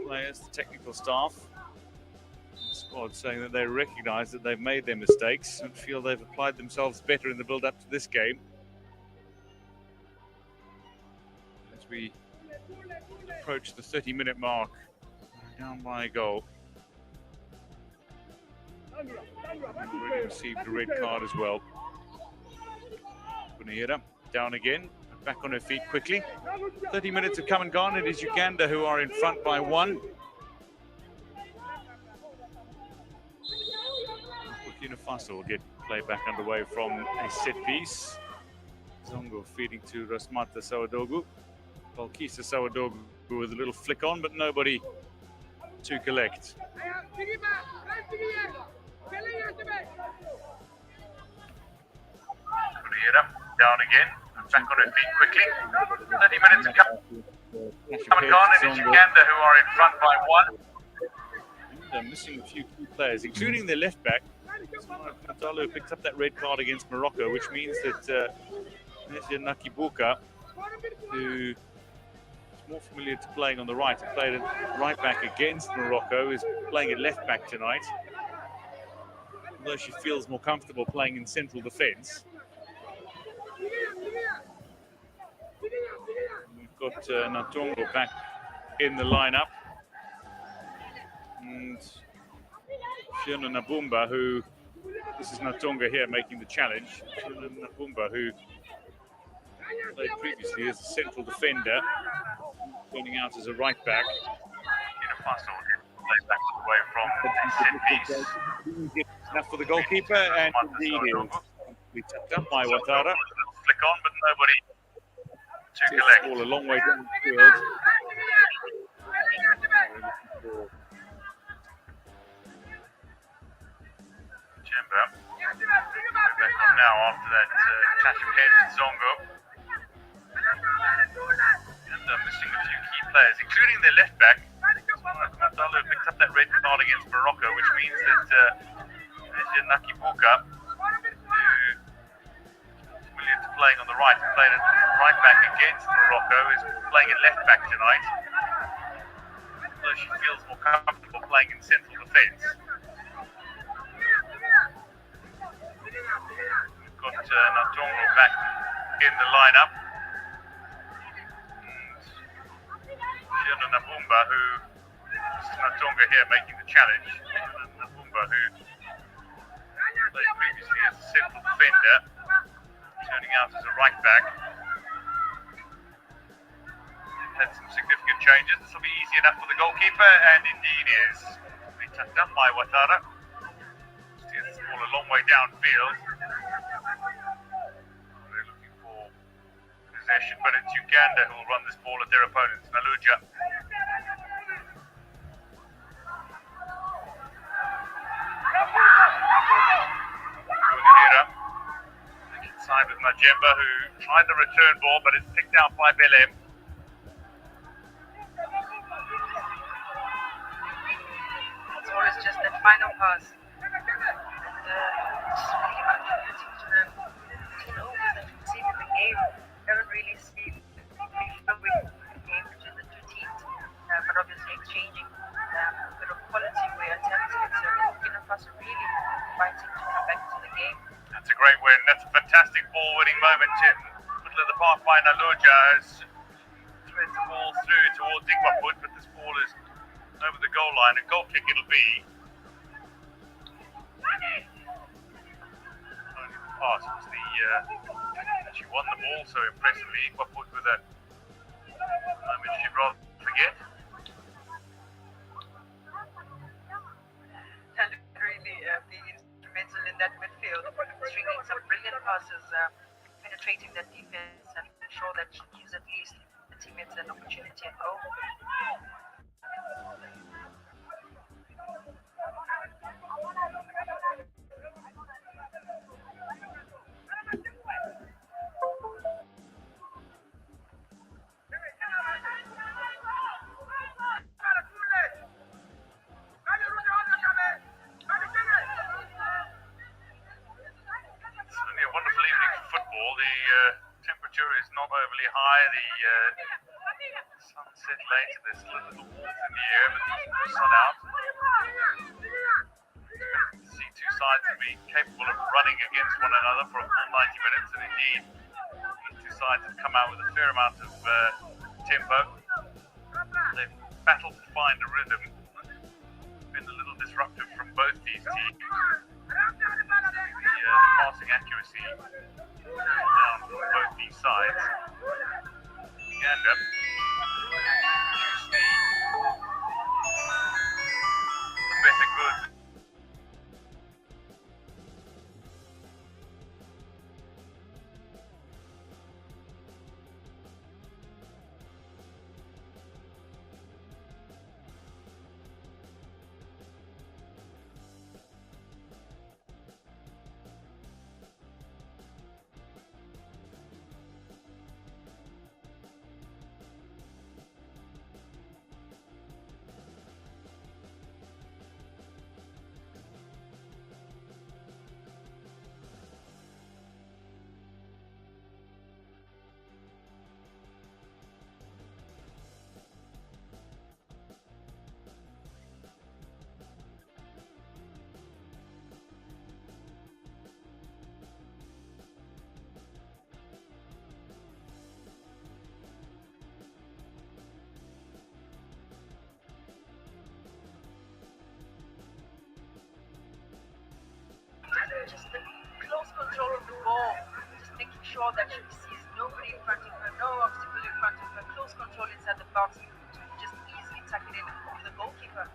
Players, the technical staff, the squad, saying that they recognise that they've made their mistakes and feel they've applied themselves better in the build-up to this game. As we approach the 30-minute mark, down by a goal. Already received a red card as well. Kunihira down again, back on her feet quickly. 30 minutes have come and gone. It is Uganda who are in front by 1. Burkina Faso will get play back underway from a set piece. Zongo feeding to Rasmata Sawadogu. Balkisa Sawadogu with a little flick on, but nobody to collect. Down again, back on her feet quickly. 30 minutes have come and gone. It is Uganda who are in front by 1. And they're missing a few key players, including their left back. Natalo picked up that red card against Morocco, which means that Nesya Nakibuka, who is more familiar to playing on the right and played at right back against Morocco, is playing at left back tonight. Although she feels more comfortable playing in central defence. We've got Natongo back in the lineup. And Fiona Nabumba, who, this is Natonga here making the challenge. Fiona Nabumba, who played previously as a central defender, turning out as a right back. Burkina Faso plays back away from a set piece. Enough for the goalkeeper, and indeed we tapped up by Ouattara. Flick on, but nobody to collect. Ball a long way down the field. Chemba back on now after that clash of heads. Zongo. And missing a few key players, including their left back. Matalo picked up that red card against Morocco, which means that Nakibuka, who is familiar to playing on the right and played at right back against Morocco, is playing at left back tonight. Although she feels more comfortable playing in central defence. We've got Natongo back in the lineup. And Nabumba, who is Natonga here making the challenge. Nabumba, who played previously as a central defender, turning out as a right back. Had some significant changes. This will be easy enough for the goalkeeper, and indeed is. They tucked up by Watara. Steers the ball a long way downfield. They're looking for possession, but it's Uganda who will run this ball at their opponents. Naluja. Inside with Majemba, who tried the return ball, but it's picked out by Belem. It's always just that final pass. And it's really contributing to the turnovers that we've seen in the game. Haven't really seen the game between the two teams, but obviously exchanging a bit of quality where attacks can serve. Burkina Faso really fighting to come back to the game. That's a great win. That's a fantastic ball-winning moment in the middle of the park by Naluja as threads the ball through towards Ikwaput, but this ball is over the goal line. A goal kick it'll be. Pass was she won the ball so impressively. Ikwaput with a moment she'd rather forget. And really being instrumental in that midfield, stringing some brilliant passes, penetrating that defense and ensure that she gives at least the teammates an opportunity at goal. Not overly high. The sunset later, there's still a little warmth in the air, but the sun out. See two sides to be capable of running against one another for a full 90 minutes, and indeed, these two sides have come out with a fair amount of tempo. They've battled to find a rhythm. Been a little disruptive from both these teams. The passing accuracy down from both these sides. Uganda the better goods. Just the close control of the ball, just making sure that she sees nobody in front of her, no obstacle in front of her, close control inside the box to just easily tuck it in over the goalkeeper.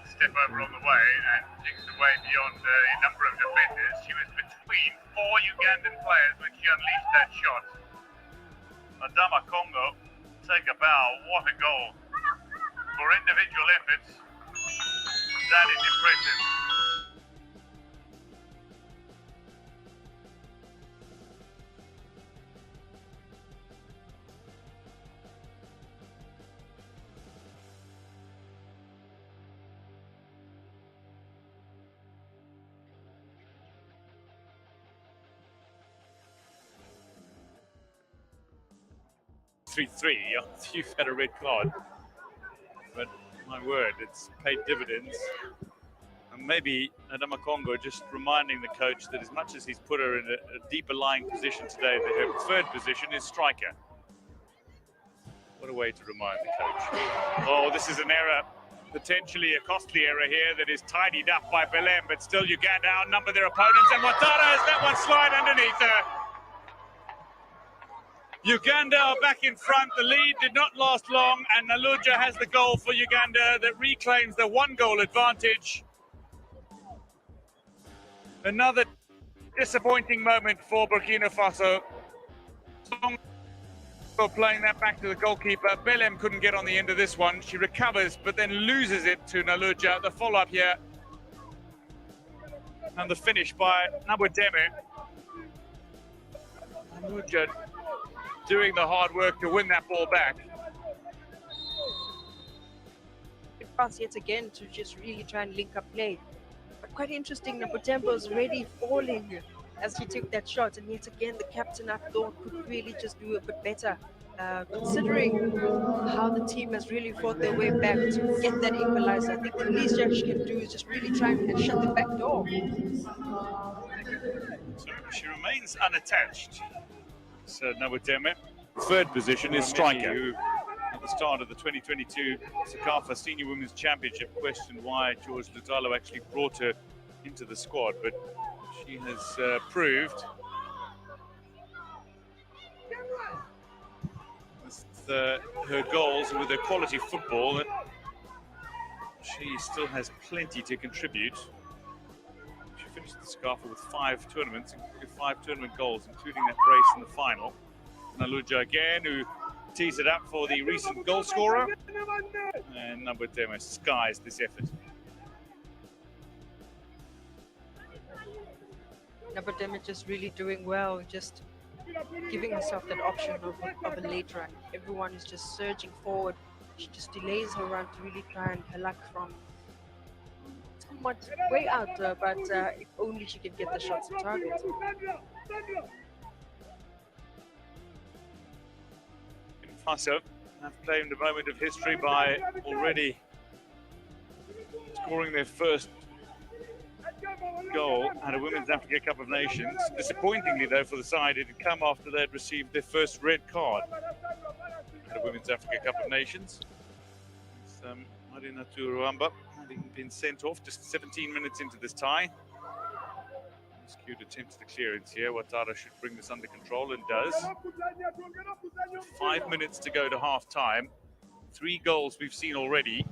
Step over on the way and takes it away beyond a number of defenders. She was between four Ugandan players when she unleashed that shot. Adama Congo, take a bow. What a goal. For individual efforts, that is impressive. You've had a red card, but My word, it's paid dividends. And maybe Adama Congo just reminding the coach that as much as he's put her in a deeper lying position today, that her preferred position is striker. What a way to remind the coach. Oh, this is an error, potentially a costly error here that is tidied up by Belém, but still Uganda outnumber their opponents, and Watara has let one slide underneath her. Uganda are back in front. The lead did not last long, and Naluja has the goal for Uganda that reclaims the 1-goal advantage. Another disappointing moment for Burkina Faso. Playing that back to the goalkeeper. Belém couldn't get on the end of this one. She recovers, but then loses it to Naluja. The follow-up here. And the finish by Nabudeme. Naluja doing the hard work to win that ball back. France yet again to just really try and link up play. But quite interesting, Nabudeme was really falling as he took that shot, and yet again the captain, I thought, could really just do a bit better, considering how the team has really fought their way back to get that equalizer. I think the least that she can do is just really try and shut the back door. So she remains unattached. So Nabudeme, third position is striker, who at the start of the 2022 Sekafa Senior Women's Championship questioned why George Lutalo actually brought her into the squad, but she has proved with her goals and with her quality football that she still has plenty to contribute. She finished the Sekafa with 5 tournaments, including 5 tournament goals, including that brace in the final. Naluja again, who tees it up for the recent goal scorer, and Nabudeme skies this effort. Nabudeme just really doing well, just giving herself that option of a late run. Everyone is just surging forward. She just delays her run to really try and her luck from somewhat way out, but if only she can get the shots on target. Faso have claimed a moment of history by already scoring their first goal at a Women's Africa Cup of Nations. Disappointingly, though, for the side, it had come after they had received their first red card at a Women's Africa Cup of Nations. It's Marina Turuamba having been sent off just 17 minutes into this tie. Skewed attempt to the clearance here. Watara should bring this under control, and does. 5 minutes to go to half time. 3 goals we've seen already.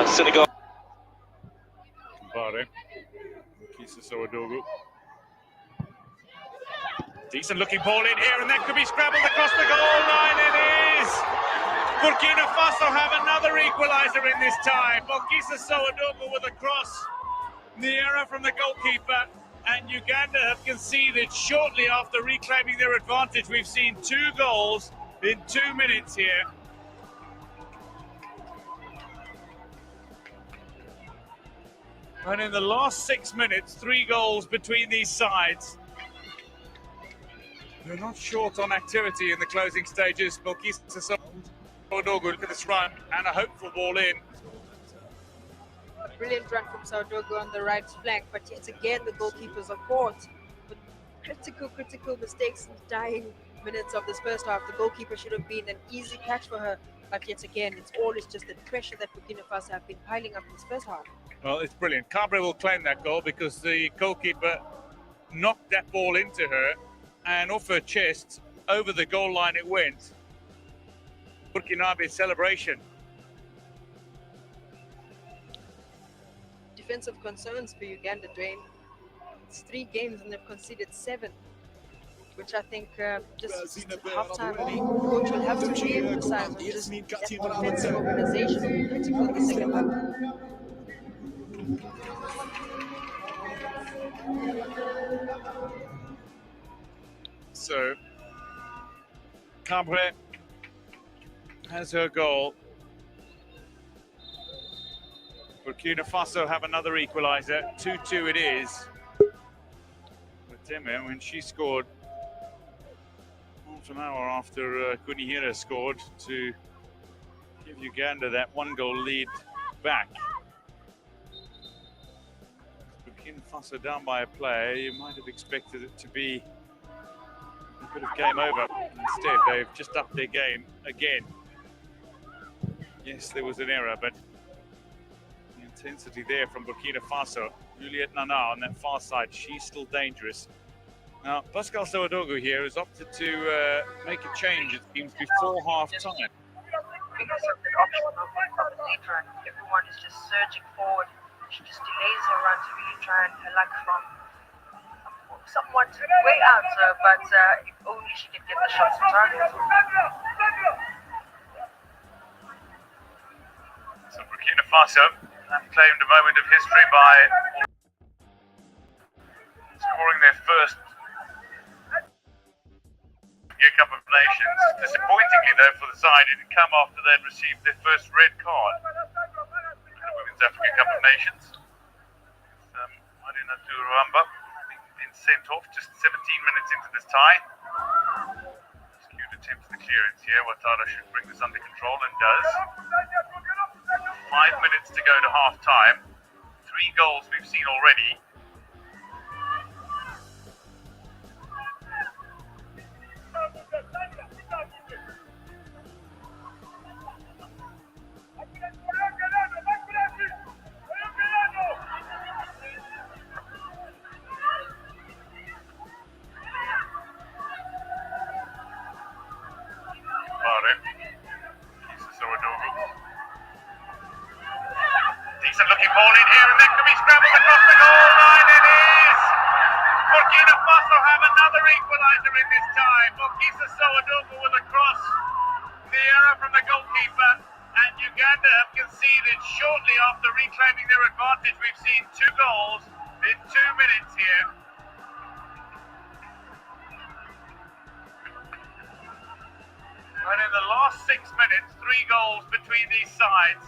Senegal. Bare. Kisa Sowadogu. Decent looking ball in here, and that could be scrabbled across the goal line. It is! Burkina Faso have another equalizer in this tie. Kisa Sowadogu with a cross. The error from the goalkeeper, and Uganda have conceded shortly after reclaiming their advantage. We've seen 2 goals in 2 minutes here. And in the last 6 minutes, 3 goals between these sides. They're not short on activity in the closing stages. Kisa Sowadogu, look at this run, and a hopeful ball in. Brilliant run from Sowadogu on the right flank, but yet again the goalkeepers are caught with critical mistakes in the dying minutes of this first half. The goalkeeper should have been an easy catch for her, but yet again it's always just the pressure that Burkina Faso have been piling up in this first half. Well, it's brilliant. Cabre will claim that goal because the goalkeeper knocked that ball into her, and off her chest, over the goal line it went. Burkinabe celebration. Defensive concerns for Uganda, Dwayne. It's 3 games and they've conceded 7, which I think just half-time the coach will have to re-emphasize on just that defensive organization will be critical in the second half. So, Cabre has her goal. Burkina Faso have another equaliser. 2-2 it is. Mateme, when she scored half an hour after Kunihira scored to give Uganda that one-goal lead back. Burkina Faso down by a player, you might have expected it to be a bit of game over. Instead, they've just upped their game again. Yes, there was an error, but the intensity there from Burkina Faso. Juliette Nana on that far side, she's still dangerous. Now, Pascal Sawadogo here has opted to make a change, it seems, before half-time. Because of the option of the lead run, everyone is just surging forward. She just delays her run to really try and her luck from somewhat way out, but if only she can get the shots on target. So Burkina Faso have claimed a moment of history by scoring their first Cup of Nations. Disappointingly, though, for the side, it had come after they'd received their first red card in the Women's Africa Cup of Nations. Marina Ruamba been sent off just 17 minutes into this tie. Skewed attempts the clearance here. Ouattara should bring this under control and does. 5 minutes to go to half-time. 3 goals we've seen already. Decent looking ball in here, and then can be scrambled across the goal line. It is! Burkina Faso have another equaliser in this time. Bokisa Sawadogo with a cross. The error from the goalkeeper, and Uganda have conceded shortly after reclaiming their advantage. We've seen 2 goals in 2 minutes here. And in the last 6 minutes, 3 goals between these sides.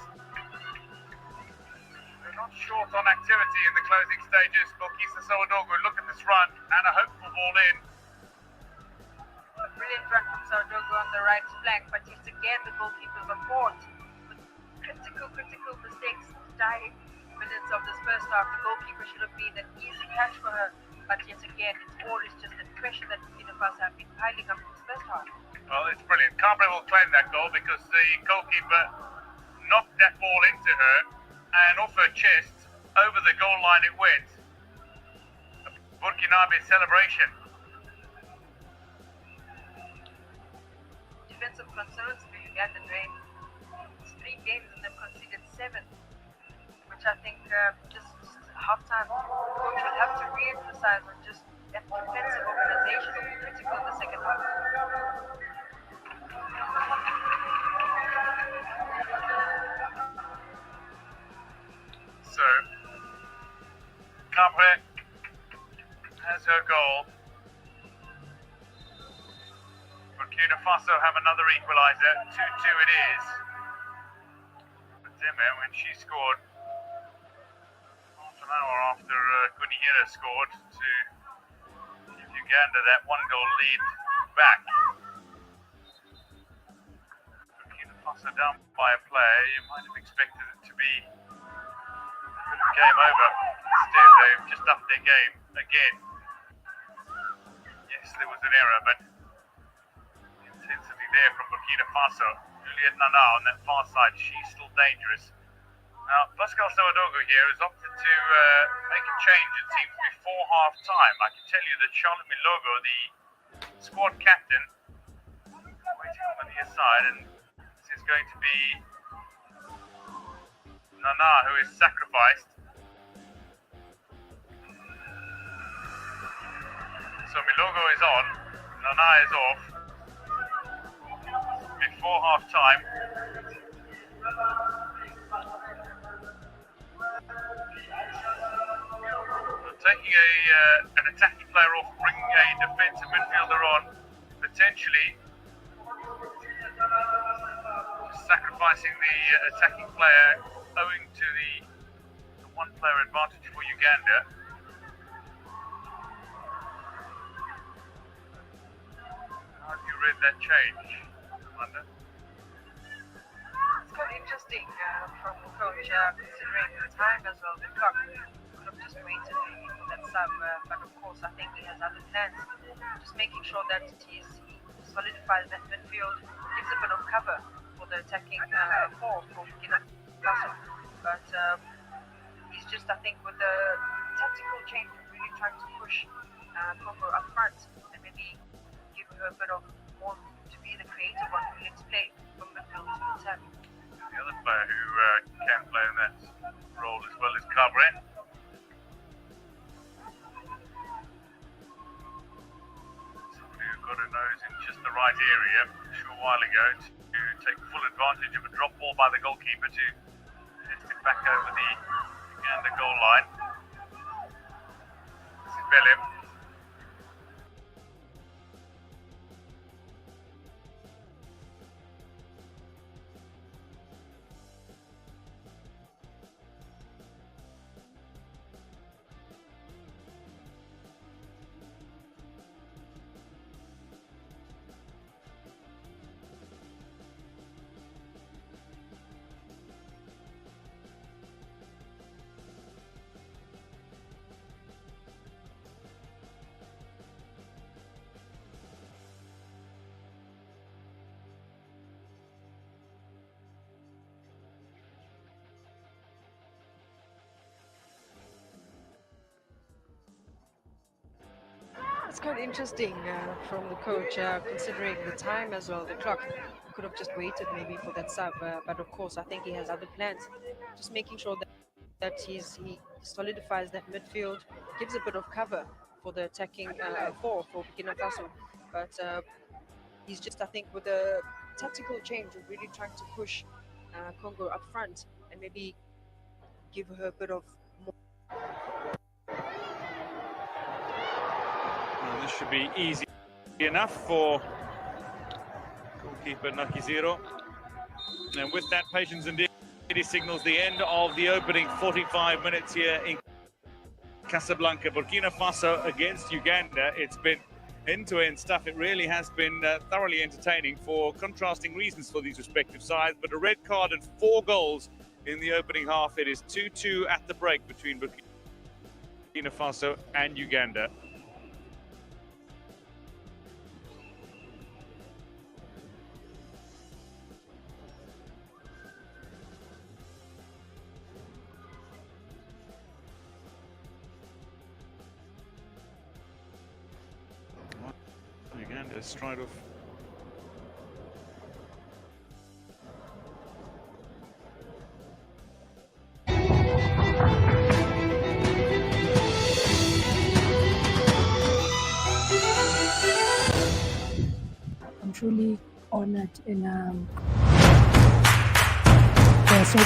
Not short on activity in the closing stages. Bokisa Sawadogo, look at this run and a hopeful ball in. Brilliant run from Sawadogo on the right flank, but yet again the goalkeepers are caught with critical mistakes. Dying minutes of this first half, the goalkeeper should have been an easy catch for her, but yet again it's always just the pressure that Burkina Faso have been piling up in this first half. Well, it's brilliant. Cabre will claim that goal because the goalkeeper knocked that ball into her, and off her chest, over the goal line it went. A Burkinabe celebration. Defensive concerns for Uganda, Dwayne. It's 3 games and they've conceded 7, which I think just half-time, coach will have to re-emphasize on just that defensive organization will be critical in the second half. So, Cabre has her goal. Burkina Faso have another equaliser. 2-2 it is. Mateme, when she scored half an hour after Kunihira scored to give Uganda that 1-goal lead back. Burkina Faso down by a player, you might have expected it to be game over. Instead, they've just upped their game again. Yes, there was an error, but the intensity there from Burkina Faso. Juliette Nana on that far side, she's still dangerous. Now, Pascal Sawadogo here has opted to make a change, it seems, before half-time. I can tell you that Charlotte Milogo, the squad captain, waiting on the near side, and this is going to be Nana, who is sacrificed. So Milogo is on, Nana is off before half-time. Taking an attacking player off, bringing a defensive midfielder on, potentially sacrificing the attacking player owing to the one-player advantage for Uganda. How have you read that change, Amanda? It's quite interesting from the coach, considering the time as well. The clock could have just waited maybe for that sub, but of course I think he has other plans. Just making sure that he solidifies that midfield, gives a bit of cover for the attacking four for Burkina Faso. But he's just, I think, with the tactical change, really trying to push Congo up front and maybe give her a bit of more to be the creative one who lets play from midfield to attack. The other player who can play in that role as well is Cabre. Somebody who got a nose in just the right area a short while ago to take full advantage of a drop ball by the goalkeeper to hit it back over the Uganda goal line. This is Belim. It's quite interesting from the coach, considering the time as well, the clock. He could have just waited maybe for that sub, but of course I think he has other plans. Just making sure that he solidifies that midfield, gives a bit of cover for the attacking four for Burkina Faso. But he's just, I think, with the tactical change, really trying to push Congo up front and maybe give her a bit of more. Well, this should be easy enough for goalkeeper Nakiziro. And with that, Patience indeed signals the end of the opening 45 minutes here in Casablanca. Burkina Faso against Uganda. It's been end-to-end stuff. It really has been thoroughly entertaining for contrasting reasons for these respective sides. But a red card and 4 goals in the opening half. It is 2-2 at the break between Burkina Faso and Uganda. Uganda straight off. I'm truly honored and so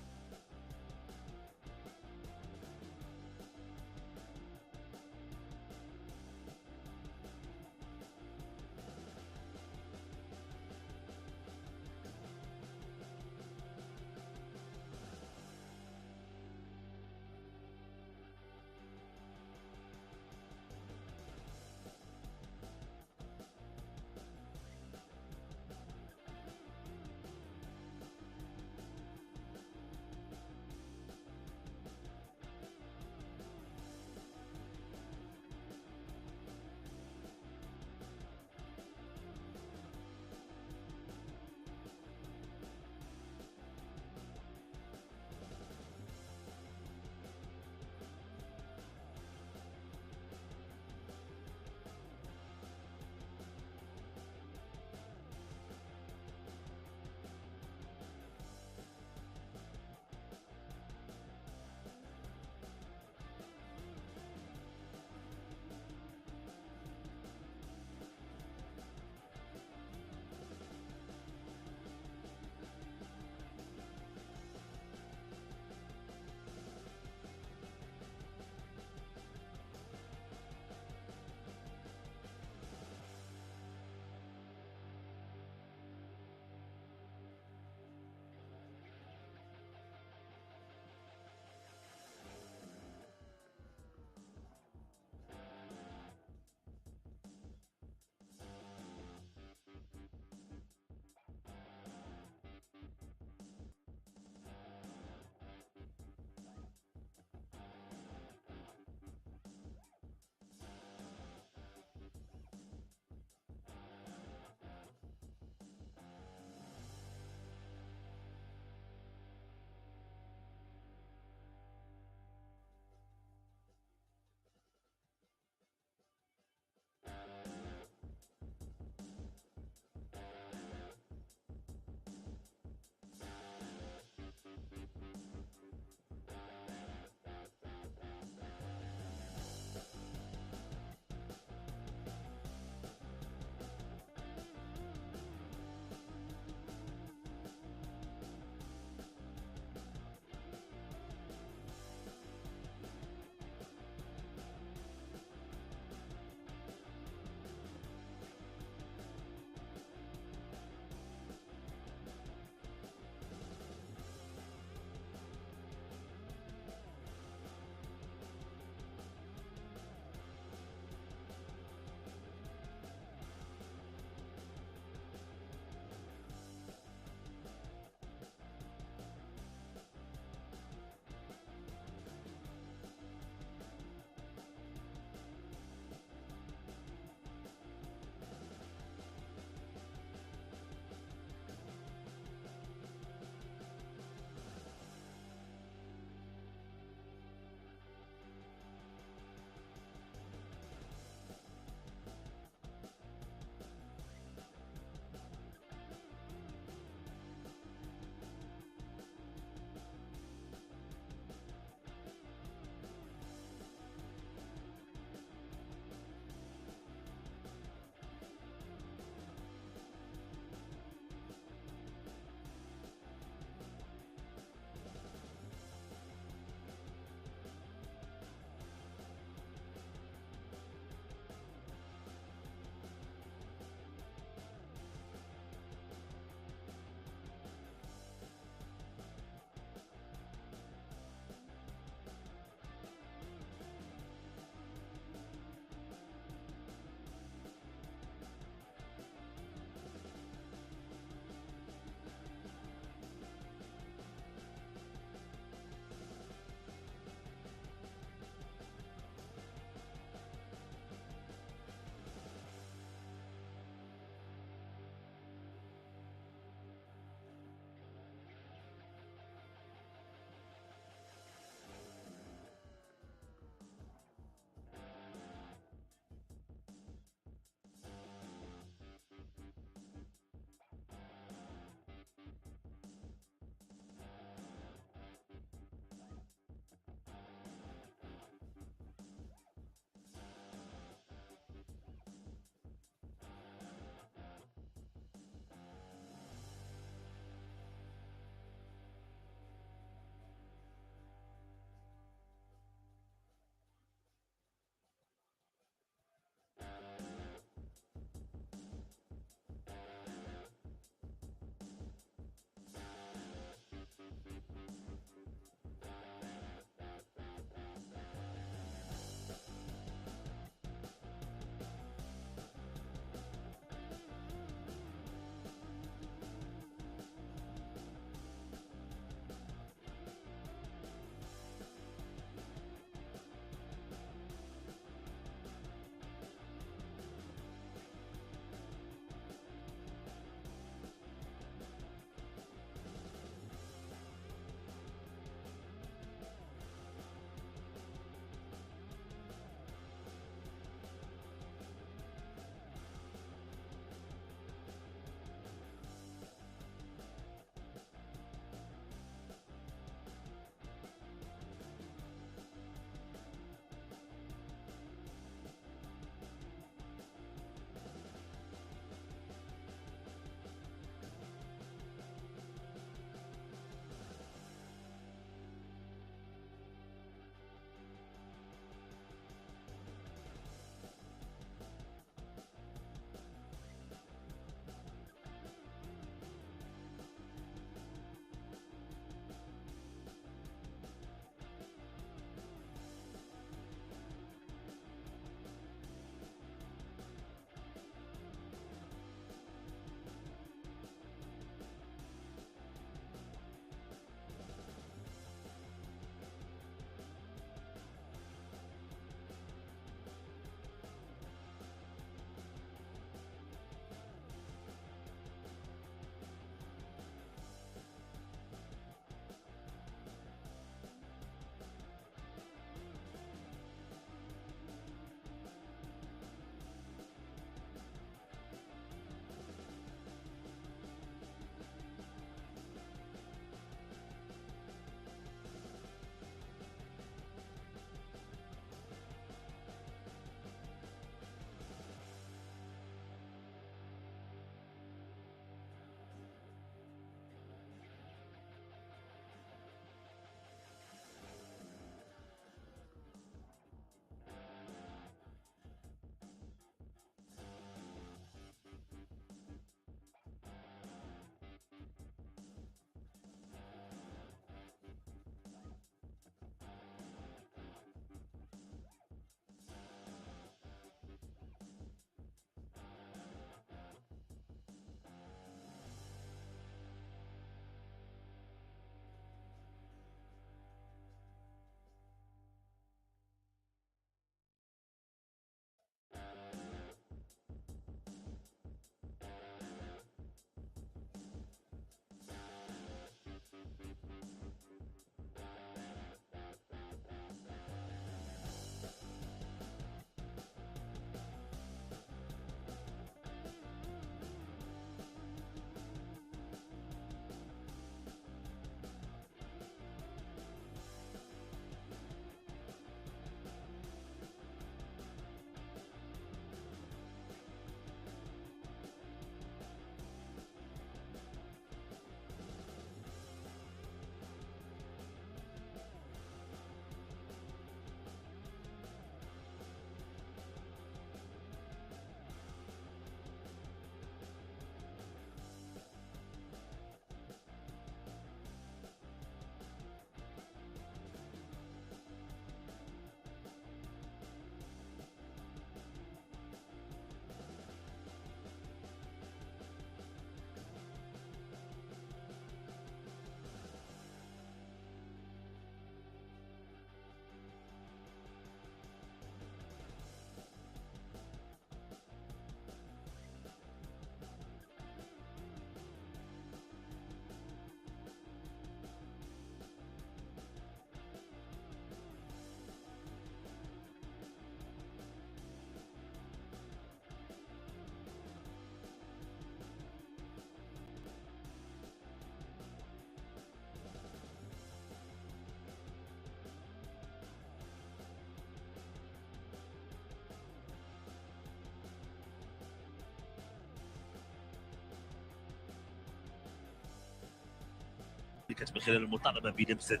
كانت من خلال المطالبه بلمسه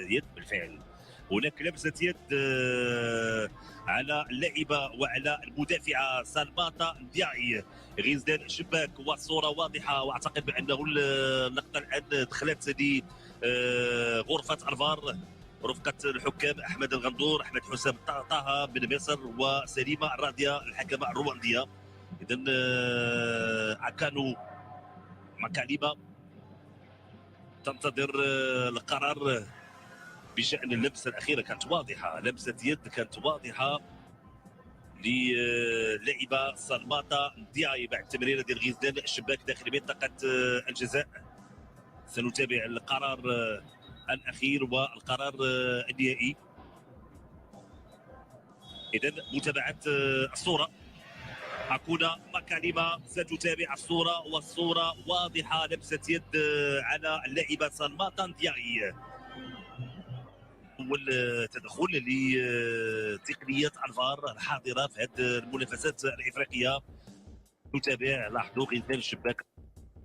يد. بالفعل هناك لمسه يد على اللاعبه وعلى المدافعه سالماتا ندياي. غزلان الشباك والصوره واضحه، واعتقد بانه اللقطه الان دخلت لغرفه الفار رفقه الحكام احمد الغندور، احمد حسام طه بن مصر، وسليمه الراضيه الحكمه الروانديه. اذا عكانو مكاليبا تنتظر القرار بشان اللمسه الاخيره. كانت واضحه، لمسه يد كانت واضحه للاعبه سالماتا ندياي بعد تمريره ديال غزلان الشباك داخل منطقه الجزاء. سنتابع القرار الاخير والقرار النهائي. اذا متابعه الصوره، أكونا مكاليما ستتابع الصورة، والصورة واضحة، لمسة يد على اللاعبة سالماتا ندياي. أول تدخل لتقنية الفار الحاضرة في هذه المنافسات الإفريقية. نتابع، لاحظوا غزلان الشباك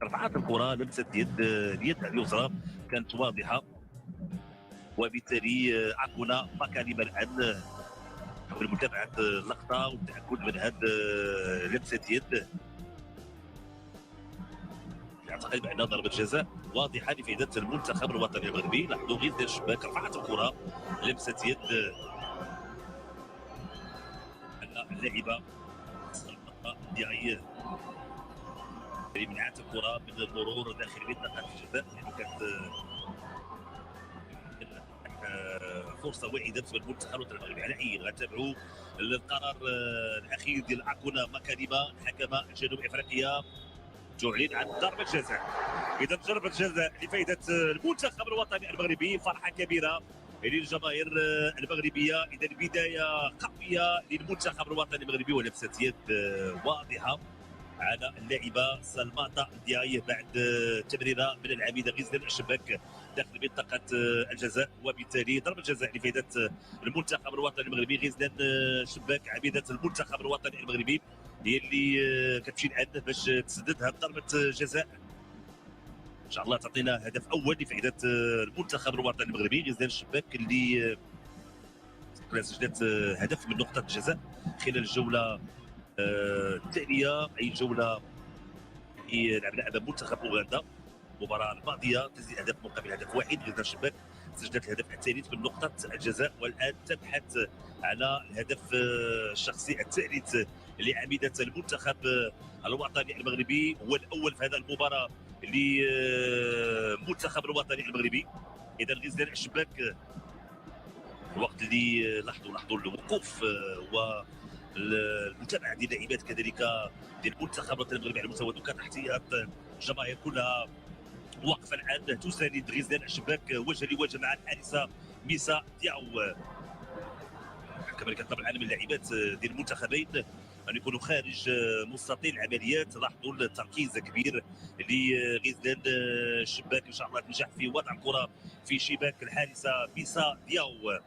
رفعت الكرة، لمسة يد اليد اليسرى كانت واضحة، وبالتالي أكونا مكاليما الآن حول متابعة اللقطة والتأكد من هذه لمسة يد. اعتقد بان ضربه جزاء واضحه لفائده المنتخب الوطني المغربي. لاحظوا غير ديال الشباك رفعت الكره، لمسه يد اللاعبه ديالي اللي منعت الكره من المرور داخل منطقه الجزاء، لانه كانت فرصه واحده بالنسبه للمنتخب الوطني المغربي. على اي غنتابعوا القرار الاخير ديال اكونا مكاليما الحكمه الجنوب افريقيا تعلن عن ضربه جزاء. اذا ضربه جزاء لفائده المنتخب الوطني المغربي، فرحه كبيره للجماهير المغربيه. اذا بدايه قويه للمنتخب الوطني المغربي، ولمسه يد واضحه على اللاعبه سالماتا ندياي بعد تمريره من العميده غزلان الشباك داخل منطقه الجزاء، وبالتالي ضربه جزاء لفائده المنتخب الوطني المغربي. غزلان الشباك عميده المنتخب الوطني المغربي هي اللي كتمشي الان باش تسدد هذه ضربه جزاء، ان شاء الله تعطينا هدف اول لفائده المنتخب الوطني المغربي. غزلان الشباك اللي سجلت هدف من نقطه الجزاء خلال الجوله الثانيه، اي جوله لعبنا امام منتخب اوغندا المباراه الماضيه، تسجيل هدف مقابل هدف واحد. غزلان الشباك سجلت الهدف الثالث من نقطه الجزاء، والان تبحث على الهدف الشخصي الثالث لعميده المنتخب الوطني المغربي، هو الاول في هذه المباراه للمنتخب الوطني المغربي. اذا غزلان الشباك الوقت اللي لاحظوا الوقوف والمتابعه ديال اللاعبات كذلك ديال المنتخب الوطني المغربي على مستوى الدكان احتياط الجماهير كلها واقفه الان تساند غزلان الشباك وجه لوجه مع الحارسه ميسا دياو. كما كنطلب العالم من اللاعبات ديال المنتخبين ان يكونوا خارج مستطيل العمليات. لاحظوا التركيز كبير لغزلان الشباك، ان شاء الله تنجح في وضع الكره في شباك الحارسه ميسا دياو.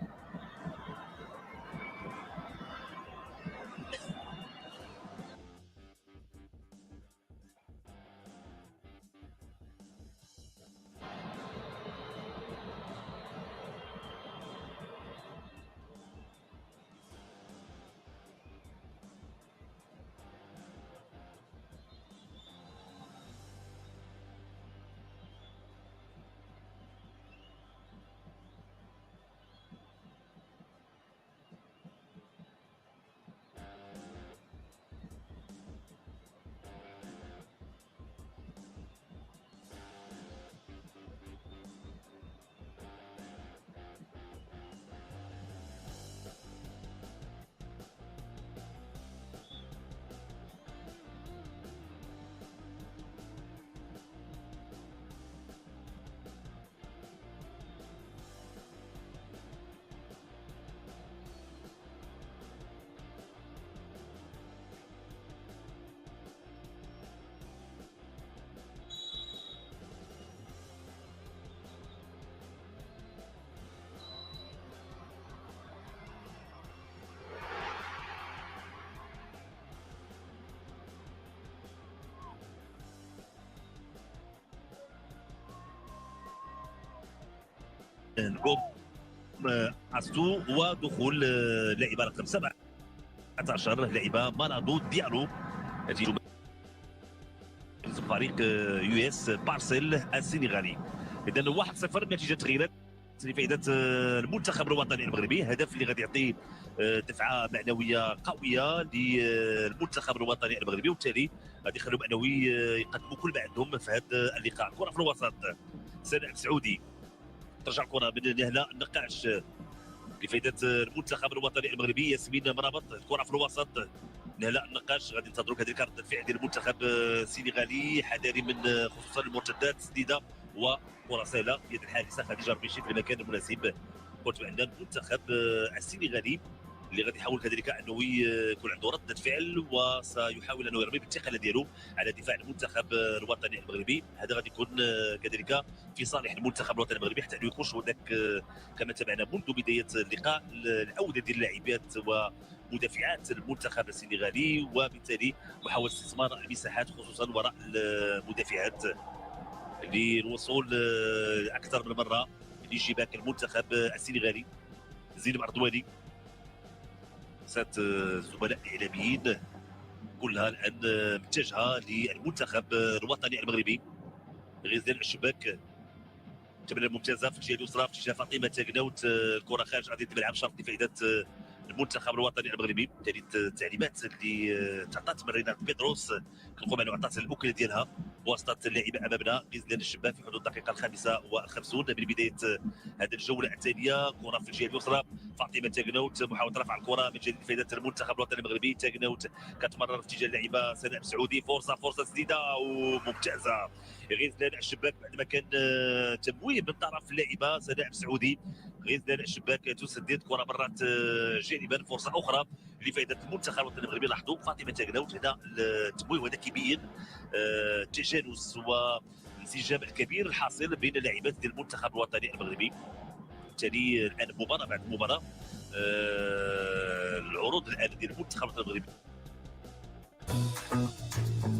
نقوم أستو ودخول لاعبة رقم 17 لاعبة مانادو ديالو التي فريق يو اس بارسيل السنغالي. اذا 1-0 نتيجه تغييرات لفائده المنتخب الوطني المغربي، هدف اللي غادي يعطي دفعه معنويه قويه للمنتخب الوطني المغربي، وبالتالي غادي يخليهم انه يقدموا كل ما عندهم في هذا اللقاء. كره في الوسط سناء السعودي ترجع الكره من نهله النقاش لفائده المنتخب الوطني المغربي. ياسمين مرابط الكره في الوسط نهلا النقاش غادي ننتظروا كذلك رده الفعل ديال المنتخب السنغالي، حذري من خصوصا المرتدات سديده وكره سهله في يد الحارسه خديجه ربيشي في المكان المناسب. قلت بان المنتخب السنغالي اللي غادي يحاول كذلك انه يكون عنده رده فعل وسيحاول انه يرمي بالثقل ديالو على دفاع المنتخب الوطني المغربي. هذا غادي يكون كذلك في صالح المنتخب الوطني المغربي حتى انه يكونش هناك كما تابعنا منذ بدايه اللقاء العوده ديال اللاعبات ومدافعات المنتخب السنغالي، وبالتالي محاوله استثمار المساحات خصوصا وراء المدافعات للوصول اكثر من مره لشباك المنتخب السنغالي. زينب عردواني زملاء الاعلاميين كلها الان متجهه للمنتخب الوطني المغربي. غزال الشباك تمريره ممتازه في الجهه اليسرى في اتجاه فاطمه تاكناوت، الكره خارج ارضيه الملعب شرط لفائده المنتخب الوطني المغربي. بالتالي التعليمات اللي تعطات تمرينات بيدروس كنقوم انه عطات الاكله ديالها بواسطه اللاعبه امامنا غزلان الشباك في حدود الدقيقه 55 من بدايه هذه الجوله الثانيه. كره في الجهه اليسرى فاطمه تاكناوت محاوله رفع الكره من جديد لفائده المنتخب الوطني المغربي. تاكناوت كتمرر في اتجاه اللاعبه سناء سعودي، فرصه سديده وممتازه غزلان الشباك بعد ما كان تمويه من طرف اللاعبه سناء سعودي. غزلان الشباك تسدد كره مرات جانبا، فرصه اخرى لفائده المنتخب الوطني المغربي. لاحظوا فاطمه تاكناوت هنا التمويه، وهذا كيبين التجانس والانسجام الكبير الحاصل بين اللاعبات ديال المنتخب الوطني المغربي. بالتالي الان مباراه بعد مباراه العروض الان ديال المنتخب الوطني المغربي.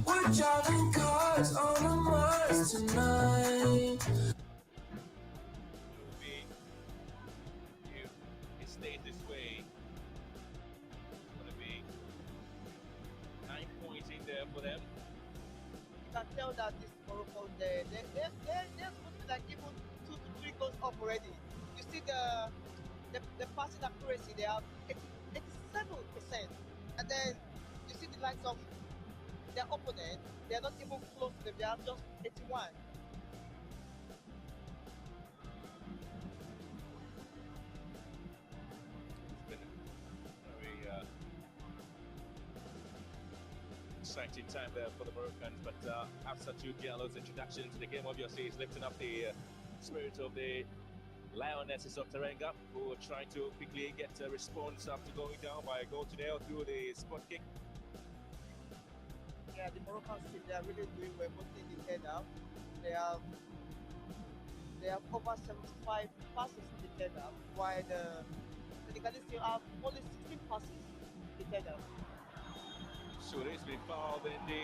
We're driving cars on a Mars tonight. It stays this way. It's going to be 9 points in there for them. You can tell that this Morocco, they're supposed to be like even 2 to 3 goals up already. You see the passing accuracy, they have 87%. And then you see the likes of their opponent, they're not even close to them, they have just 81. It's been a very exciting time there for the Moroccans, but after Jude Diallo's introduction to the game, obviously he's lifting up the spirit of the Lionesses of Teranga, who are trying to quickly get a response after going down by a goal to nil through the spot kick. Yeah, the Moroccan team, they are really doing well, mostly in the head out. They have over 75 passes in the head out, while the Senegalese still have only 16 passes in the head out. So it's been fouled in the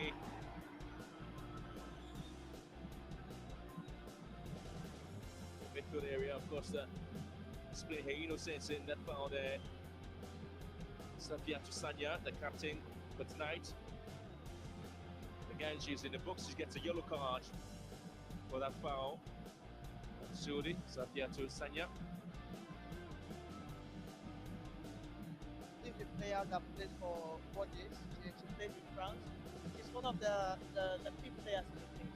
midfield area. Of course, split her innocence in that foul there. Safia Sanya, the captain for tonight. Again, she's in the box. She gets a yellow card for that foul. Sudi, Safia Sanya. This is the player that plays for Bordeaux. She plays in France. She's one of the key players in the team.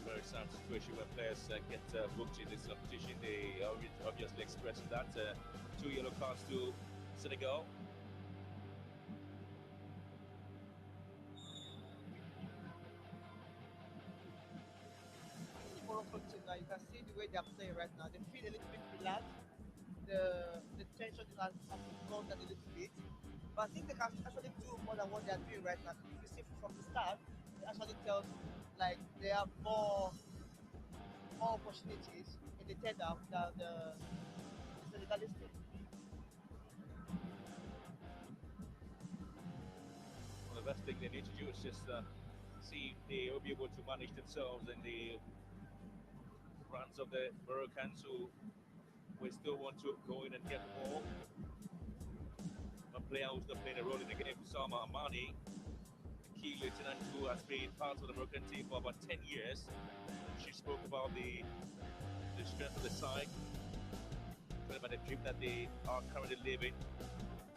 Very sad situation where players get booked in this competition. They obviously expressed that. 2 yellow cards to Senegal. Morocco team now, you can see the way they are playing right now. They feel a little bit relaxed. The tension has gone down a little bit. But I think they can actually do more than what they are doing right now. If you see from the start, it actually tells like they have more opportunities in the third half than the Senegalese team. Well, the best thing they need to do is just see if they will be able to manage themselves in the runs of the Moroccans who we still want to go in and get the ball. A player who's not playing a role in the game, Sama Amani, key lieutenant who has been part of the Moroccan team for about 10 years. She spoke about the strength of the side, about the dream that they are currently living,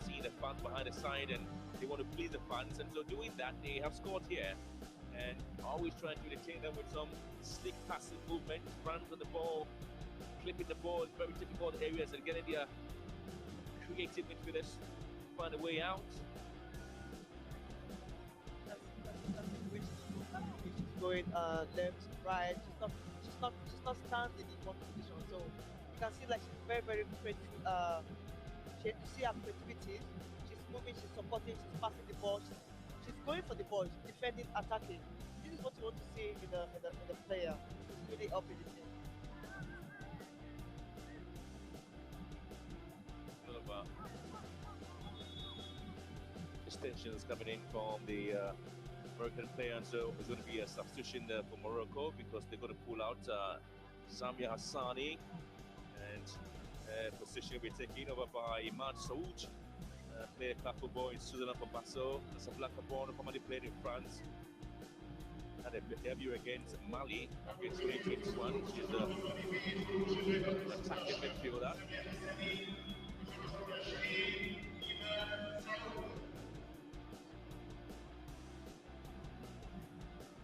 seeing the fans behind the side, and they want to please the fans. And so doing that, they have scored here, and always trying to entertain them with some slick passing movement, runs on the ball, clipping the ball in very difficult areas, and getting their creative midfielders find a way out. That's which she's going left, right. She's not standing in one position. So you can see like she's very, very creative. You see her creativity. She's moving, she's supporting, she's passing the ball, she's going for the ball, she's defending, attacking. This is what you want to see in the player. She's really up in the team. A lot of extensions coming in from the Moroccan player, and so it's going to be a substitution for Morocco because they're going to pull out Samia Hassani, and position will be taken over by Iman Saoud, player club football in Switzerland for Basso. That's a black born formerly played in France. Had a debut against Mali in 2021. She's an attacking midfielder.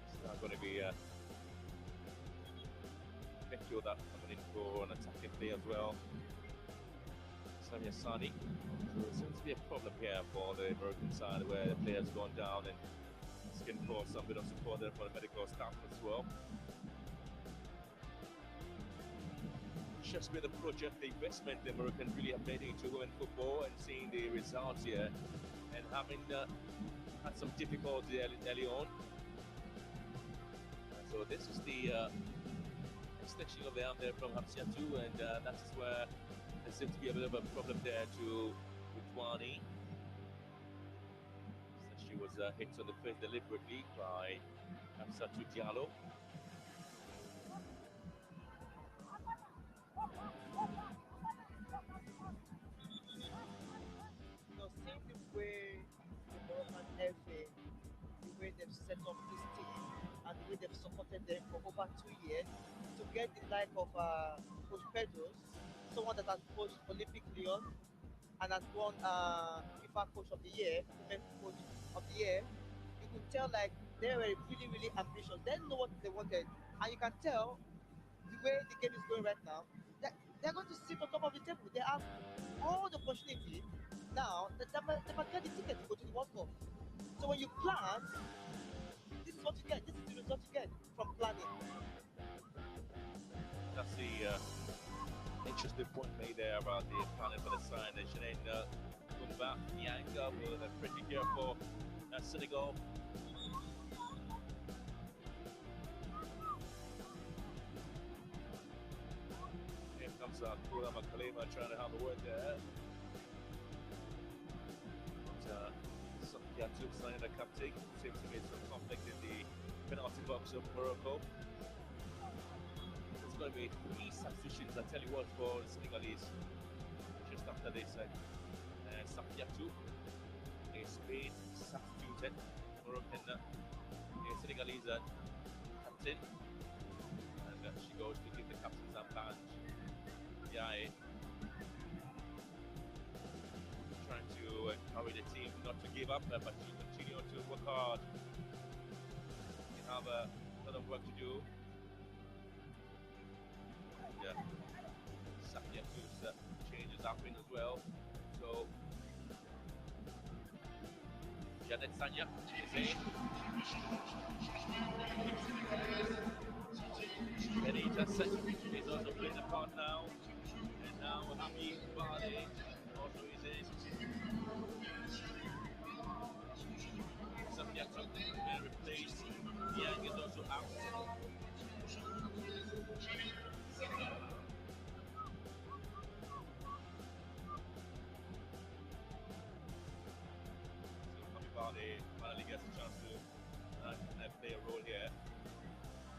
It's now going to be a midfielder coming in for an attacking play as well. Samia Sani. So it seems to be a problem here for the American side where the player's gone down, and it's going to cause some bit of support there for the medical staff as well. Just been the project, the investment the Americans really have made into women football, and seeing the results here, and having had some difficulty early on. So this is the extension of the arm there from Hamsiatu, and that is where there seems to be a bit of a problem there to Wani. So she was hit on the face deliberately by Hamsiatu Diallo. Seeing the way the Moroccan FA, the way they've set up this team, and the way they've supported them for over 2 years, to get the like of Coach Pedros, someone that has coached Olympic Lyon and has won FIFA Coach of the Year, Women Coach of the Year, you could tell like they were really, really ambitious. They know what they wanted, and you can tell the way the game is going right now. They're going to sit on top of the table. They have all the opportunity. Now, they might get the ticket to go to the World Cup. So when you plan, this is what you get. This is the result you get from planning. That's the interesting point made there about the planning for the side. They should end Kumba Yanga with a pretty here for Senegal. Here comes Kura Makalema trying to have a word there. Yatu signing the captain. Seems to be some conflict in the penalty box of Morocco. There's going to be 3 substitutions, I tell you what, for the Senegalese. Just after this, Safiatou is being substituted. Moroccan, Senegalese captain. And she goes to give the captain's armband. Yeah, trying to encourage the team not to give up, but to continue to work hard. We have a lot of work to do. Yeah, Safiatu's changes happening as well. So, Janet Sanya is in. Benita is also playing a part now. And now Hamid Bade also is in. Safiatu and replaced. Yang is also out. So Hamid finally gets a chance to play a role here.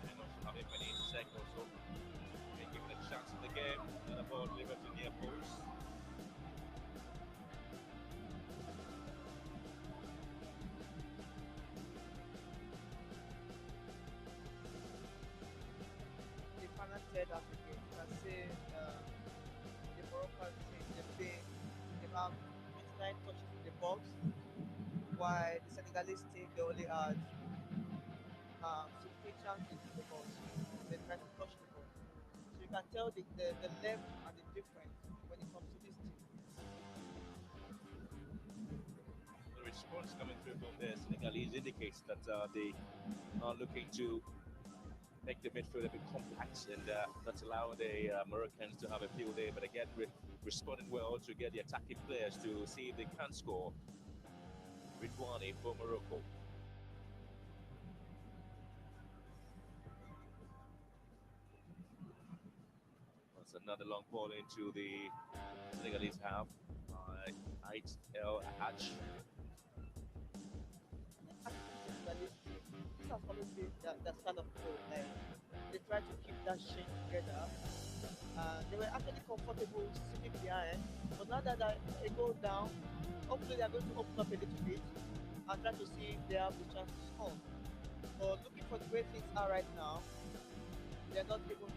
And also having Benita Sek also. look at the game, you can see the Moroccan team, they have 29 touches in the box, while the Senegalese team, they only had 16 chances in the box. They try to touch the ball. So you can tell the level and the difference when it comes to this team. The response coming through from the Senegalese indicates that they are looking to make the midfield a bit compact and not allow the Moroccans to have a field day, but again, responding well to get the attacking players to see if they can score. Ridwani for Morocco. That's another long ball into the Senegalese half by Ait El Haj. I think the Senegalese team, this has always been that style of play. Like, they try to keep that chain together. They were actually comfortable sitting behind, but now that they go down, hopefully they are going to open up a little bit and try to see if they have the chance to score. But looking for the way things are right now, they're not even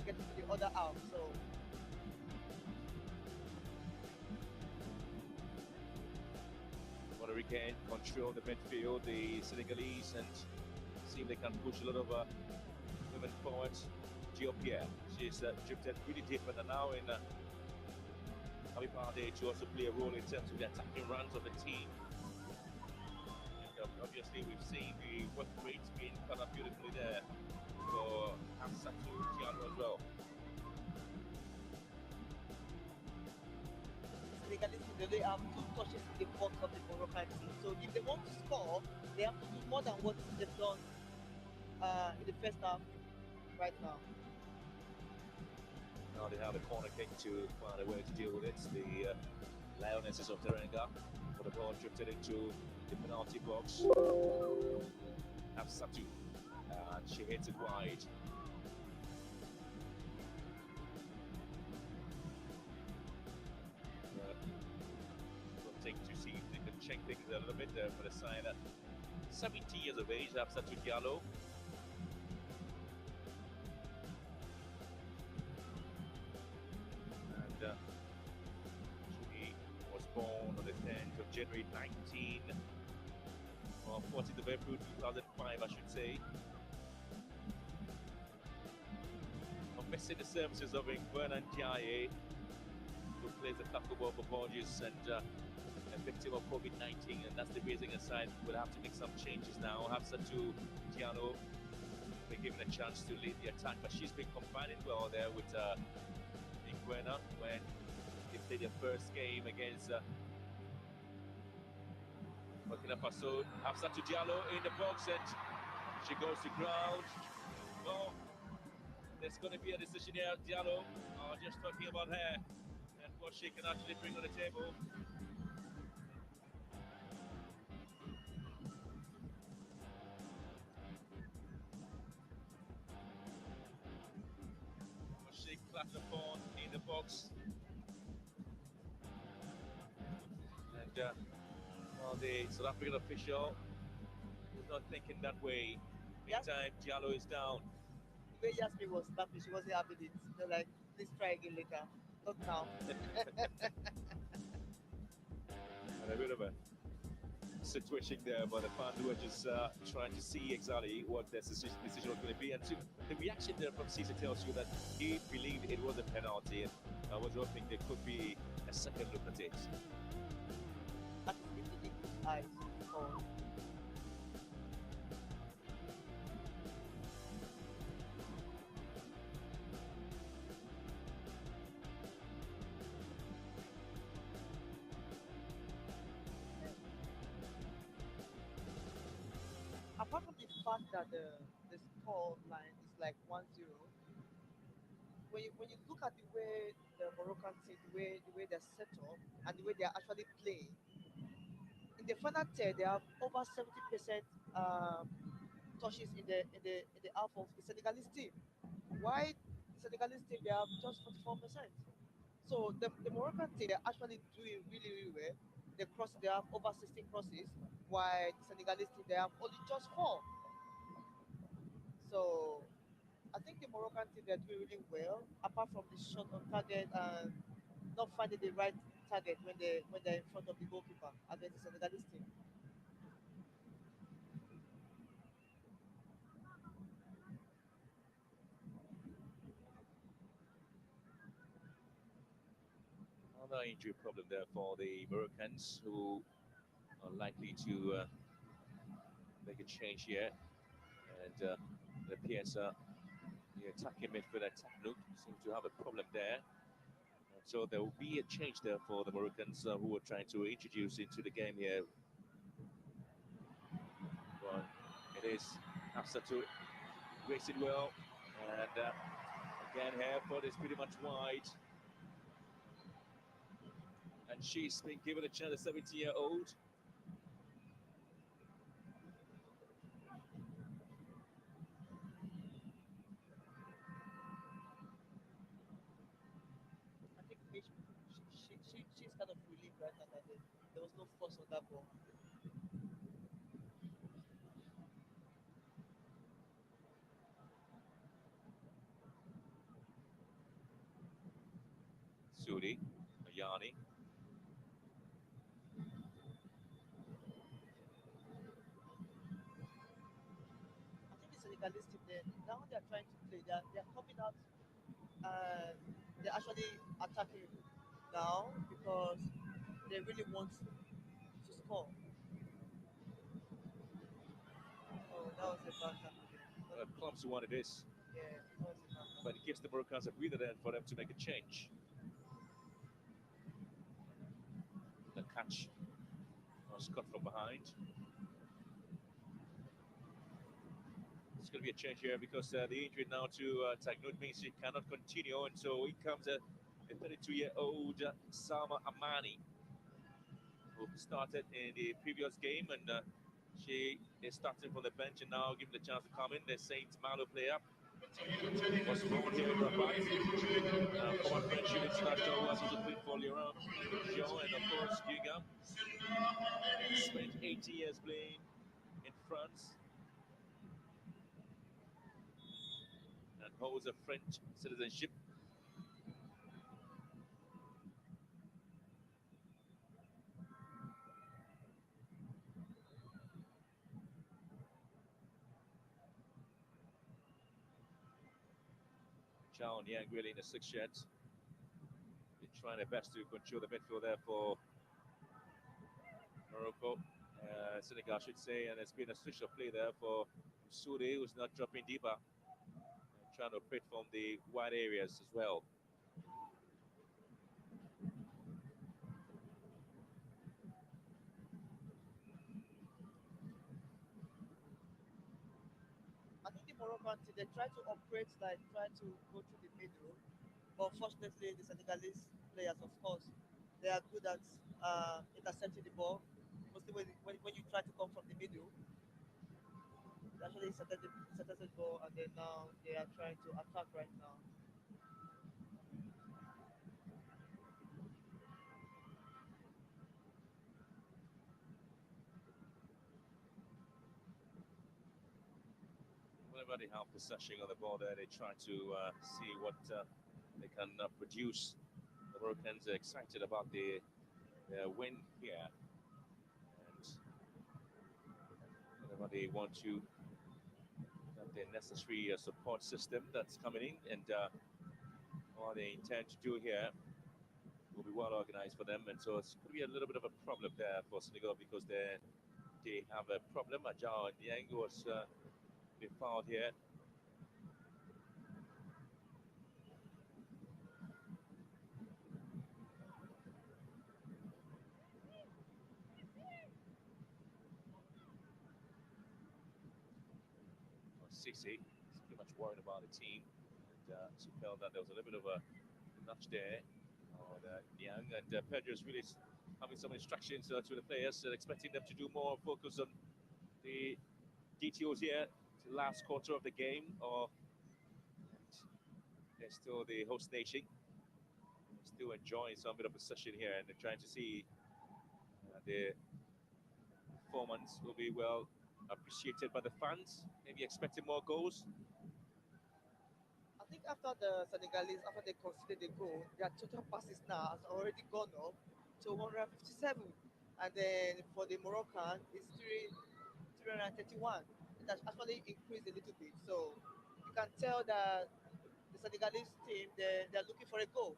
getting to the other half. So Want to regain control of the midfield, the Senegalese, and see if they can push a lot of women forward. Giopierre, she's drifted really deep and now in Abibade to also play a role in terms of the attacking runs of the team. And obviously we've seen the work rate being cut up beautifully there for Hamsatu Diallo as well. Senegalese team, they have 2 touches in the box of the Moroccan team. So if they want to score, they have to do more than what they've done in the first half right now. Now they have a corner kick to find a way to deal with it. The Lionesses of Terenga, for the ball drifted into the penalty box. Hamsatu, and she hits it wide. Take to see if they can check things a little bit there for the sign at 70 years of age, Hamsatu Diallo. And she was born on the 10th of January 14th of April 2005, I should say. I'm missing the services of Vernon Ndiaye, who plays the tackle ball for Borges, and a victim of COVID-19, and that's the reason aside. We'll have to make some changes now. Hamsatu Diallo, be given a chance to lead the attack, but she's been combining well there with Iguena when they played their first game against Burkina Faso. Hamsatu Diallo in the box, and she goes to ground. Well, there's going to be a decision here. Diallo, just talking about her and what she can actually bring on the table. She clapped upon in the box, and well, the South African official was not thinking that way. Meantime, Diallo is down. The way Yasmin was snapping, she wasn't having it. They're like, please try again later. Not now. And a bit of a situation there, but the fans were just trying to see exactly what their decision was going to be. And the reaction there from Caesar tells you that he believed it was a penalty, and I was hoping there could be a second look at it. That is in the English eyes. Oh. Apart from the fact that the score line is like 1-0, when you look at the way the Moroccan team, the way they're set up and the way they're actually playing, in the final third they have over 70% touches in the half of the Senegalese team. Why the Senegalese team they have just 44%? So the Moroccan team they're actually doing really really well. They have over 16 crosses, while the Senegalese team they have only just 4. So I think the Moroccan team they're doing really well, apart from the shot on target and not finding the right target when they're in front of the goalkeeper against the Senegalese team. Another injury problem there for the Moroccans, who are likely to make a change here. And it appears the attacking midfielder Taknouk seems to have a problem there. And so there will be a change there for the Moroccans who are trying to introduce into the game here. But it is Hafsatu racing well. And again, Hereford is pretty much wide. And she's been given a chance, a 70-year-old. I think she's kind of relieved right now that there was no force on that ball. Sudi, Ayani. I think the Senegalese team, now they're trying to play. They're coming out and they're actually attacking now because they really want to score. Oh, that was a bad tackle. A clumsy one it is. Yeah, that was a bad tackle. But it gives the Moroccans a breather then for them to make a change. The catch was cut from behind. It's going to be a change here because the injury now to Tagnoud means he cannot continue, and so in comes a 32-year-old Sama Amani, who started in the previous game, and she is starting from the bench and now given the chance to come in. The Saint Malo player was born here in Rabat, former French youth international who has also played for Lyon, and of course Guingamp. Spent 80 years playing in France and holds a French citizenship. Chao and Yang really in the sixth shed. They're trying their best to control the midfield there for Morocco. Senegal, I should say, and there's been a switch of play there for Sudi, who's not dropping deeper, and trying to operate from the wide areas as well. I think the Moroccan team they try to operate like try to go through the middle, but unfortunately the Senegalese players, of course, they are good at intercepting the ball. Mostly when you try to come from the middle, they actually intercepted the ball, and then now they are trying to attack right now. Whenever they have possession of the ball there, they try to see what they can produce. The Moroccans are excited about the win here. And whenever they want to have the necessary support system that's coming in, and what they intend to do here will be well organized for them. And so it's going to be a little bit of a problem there for Senegal because they have a problem. Ajao and Yang was been fouled here. Sisi is pretty much worried about the team, and she felt that there was a little bit of a nudge there on Yang, and Pedro's really having some instructions to the players, expecting them to do more focus on the details here, the last quarter of the game, or they're still the host nation, still enjoying some bit of possession here, and they're trying to see the performance will be well appreciated by the fans, maybe expecting more goals. think after the Senegalese, after they conceded the goal, their total passes now has already gone up to 157. And then for the Moroccan, it's 331. It has actually increased a little bit. So you can tell that the Senegalese team, they're looking for a goal.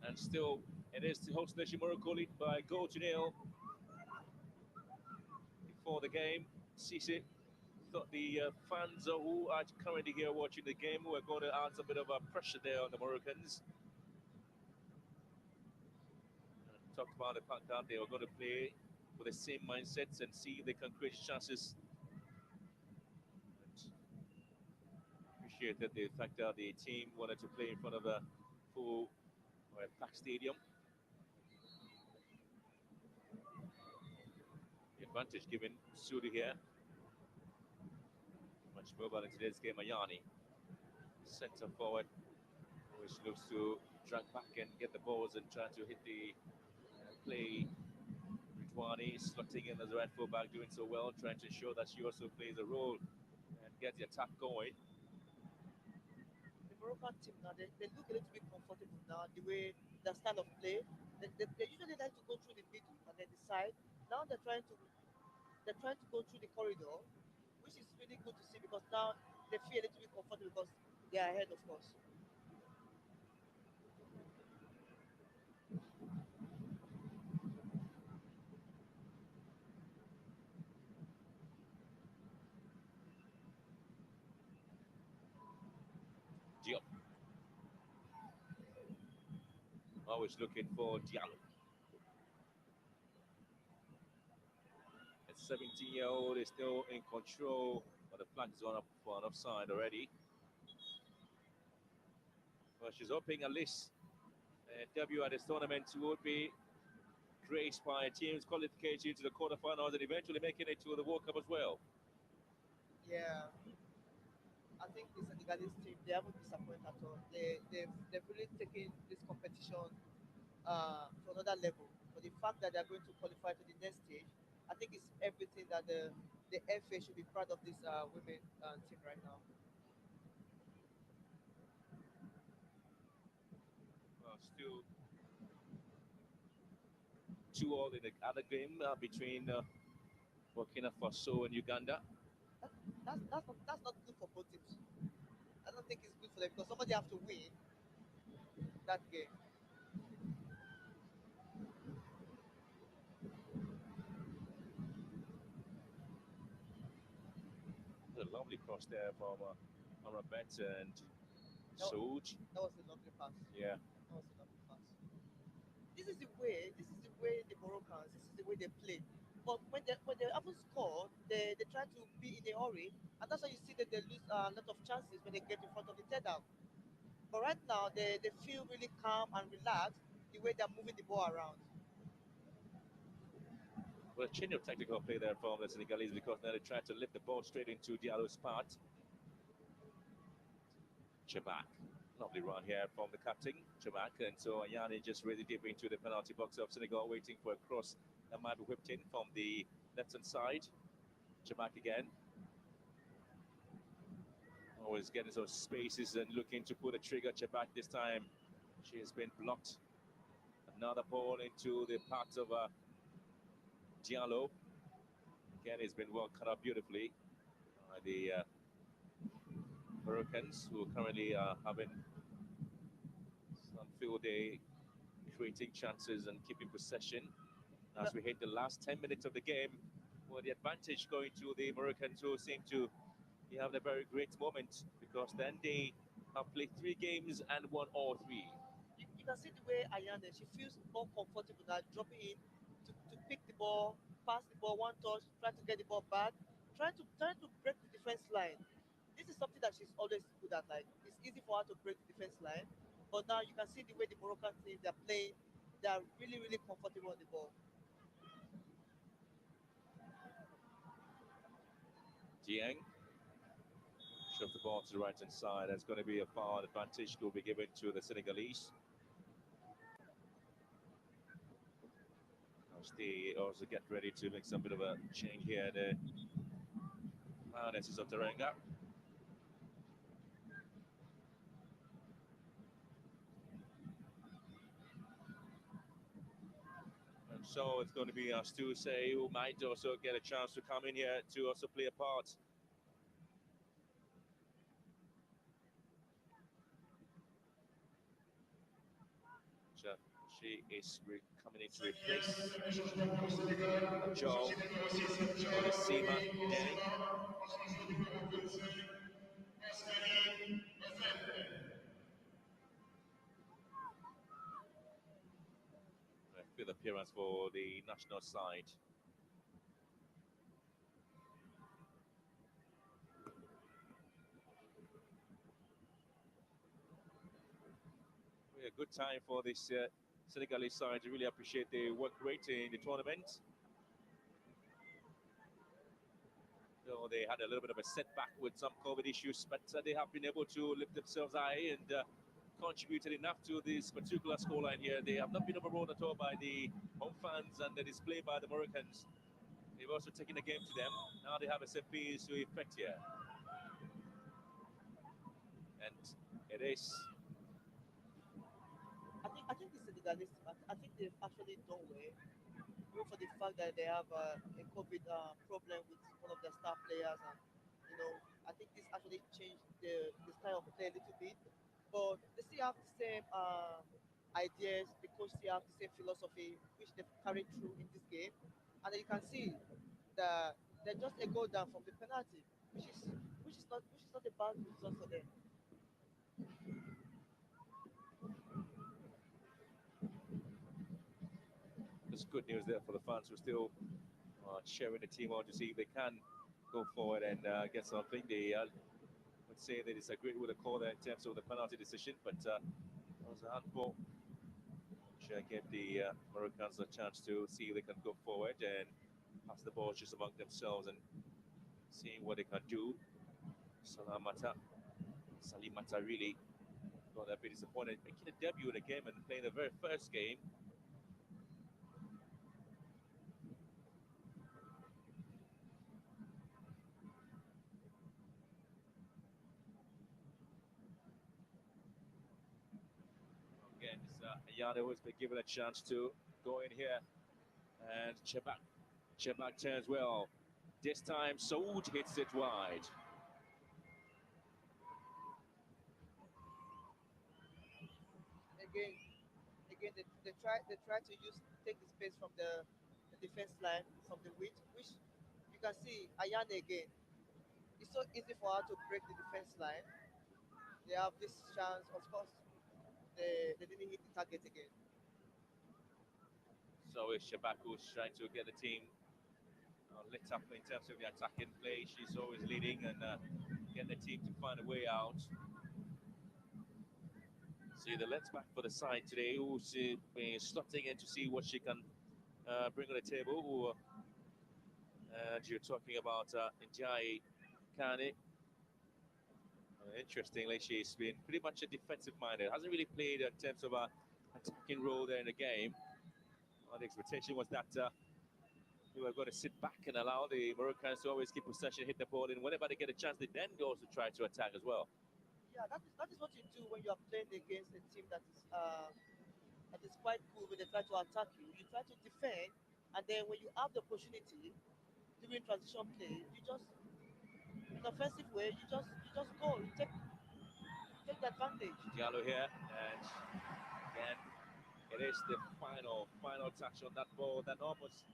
And still, it is the host nation Morocco lead by goal to nil. Before the game, Sisi thought the fans who are currently here watching the game were going to add some bit of pressure there on the Moroccans. Talked about the fact that they were going to play with the same mindsets and see if they can create chances. And appreciated the fact that the team wanted to play in front of a full or a packed stadium. The advantage given Sudi here. Much mobile in today's game, Ayani. Centre forward, which looks to drag back and get the balls and try to hit the play. Ridwani slotting in as the right fullback, doing so well, trying to ensure that she also plays a role and get the attack going. The Moroccan team now, they look a little bit comfortable now, the way their style of play. They usually like to go through the middle and then the side. Now they're trying to go through the corridor, which is really good to see because now they feel a little bit comfortable because they are ahead, of course. Diop. Always looking for Diallo. The 17-year-old is still in control, but the flag is on up for an offside already. Well, she's hoping at least a debut at this tournament would be graced by a team's qualification to the quarterfinals and eventually making it to the World Cup as well. Yeah, I think the Senegalese team, they haven't disappointed at all. They've really taken this competition to another level. But the fact that they're going to qualify to the next stage, I think it's everything that the FA should be proud of this women team right now. Still 2-2 in the other game between Burkina Faso and Uganda. That's not good for both teams. I don't think it's good for them because somebody have to win that game. A lovely cross there from Amrabat and That, Souj. that was a lovely pass. Yeah. That was a lovely pass. This is the way the Moroccans, this is the way they play. But when they haven't scored, they try to be in a hurry, and that's why you see that they lose a lot of chances when they get in front of the third down. But right now they feel really calm and relaxed the way they're moving the ball around. Well, a change of tactical play there from the Senegalese because now they try to lift the ball straight into Diallo's path. Chabak. Lovely run here from the captain, Chabak. And so Ayani just really deep into the penalty box of Senegal, waiting for a cross that might be whipped in from the left-hand side. Chabak again. Always getting those spaces and looking to pull the trigger. Chabak this time. She has been blocked. Another ball into the path of Diallo. Again, it's been well cut up beautifully by the Moroccans, who currently are having some field day, creating chances and keeping possession. As we hit the last 10 minutes of the game, well, the advantage going to the Moroccans, who seem to be having a very great moment because then they have played 3 games and won all 3. You can see the way Ayane, she feels more comfortable now dropping in to pick the ball, pass the ball one touch, try to get the ball back, trying to break the defense line. This is something that she's always good at. Like it's easy for her to break the defense line, but now you can see the way the Moroccan team they're playing. They are really really comfortable on the ball. Dieng shoves the ball to the right-hand side. That's going to be a far advantage will be given to the Senegalese. As they also get ready to make some bit of a change here. The Lionesses of Teranga. And so it's going to be us to say who might also get a chance to come in here to also play a part. She is coming in to replace Joe Olisima Denny. Good appearance for the national side. A good time for this Senegalese side. I really appreciate the work rate in the tournament. So they had a little bit of a setback with some COVID issues, but they have been able to lift themselves high and contributed enough to this particular scoreline here. They have not been overruled at all by the home fans and the display by the Moroccans. They've also taken the game to them. Now they have a set piece to effect here. And it is. I think the Senegalese team, I think they've actually done well. Go for the fact that they have a COVID problem with one of their star players, and I think this actually changed the style of play a little bit. But they still have the same ideas. The coach still have the same philosophy which they've carried through in this game, and you can see that they're just a goal down from the penalty, which is not a bad result for them. There's good news there for the fans who are still cheering the team on to see if they can go forward and get something. They would say they disagree with the call there in terms of the penalty decision, but it was a handball. Should give the Moroccans a chance to see if they can go forward and pass the ball just among themselves and seeing what they can do. Salimata really got a bit disappointed, making a debut in the game and playing the very first game. Again, it's Ayana who's been given a chance to go in here, and Chebak turns well. This time, Saud hits it wide. Again, they try to take the space from the defense line from the wing, which you can see Ayane again. It's so easy for her to break the defense line. They have this chance, of course. They didn't hit the target again. So is Shabaku trying to get the team lit up in terms of the attacking play. She's always leading and get the team to find a way out. See the left back for the side today, who's been slotting in to see what she can bring on the table. And you're talking about Njai Kane. Interestingly, she's been pretty much a defensive minded. Hasn't really played in terms of a attacking role there in the game. The expectation was that we were going to sit back and allow the Moroccans to always keep possession, hit the ball, and whenever they get a chance, they then also try to attack as well. Yeah, that is what you do when you are playing against a team that is quite cool when they try to attack you. You try to defend, and then when you have the opportunity during transition play, you just in an offensive way, you just go, you take the advantage. Diallo here, and again, it is the final touch on that ball that almost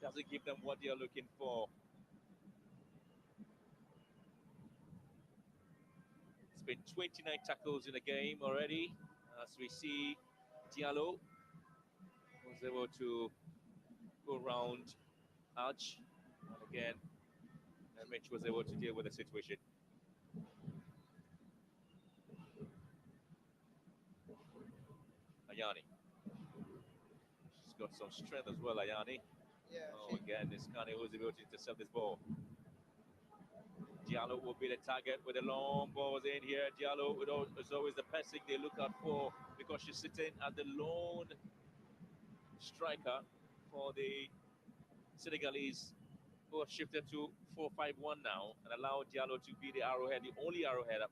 doesn't give them what they are looking for. It's been 29 tackles in the game already, as we see Diallo was able to go around Arch, and again, Mitch was able to deal with the situation. Ayani. She's got some strength as well, Ayani. Yeah. Again, this Kane was able to intercept this ball. Diallo will be the target with the long balls in here. Diallo is always the person they look out for because she's sitting as the lone striker for the Senegalese who have shifted to 4-5-1 now and allow Diallo to be the arrowhead, the only arrowhead up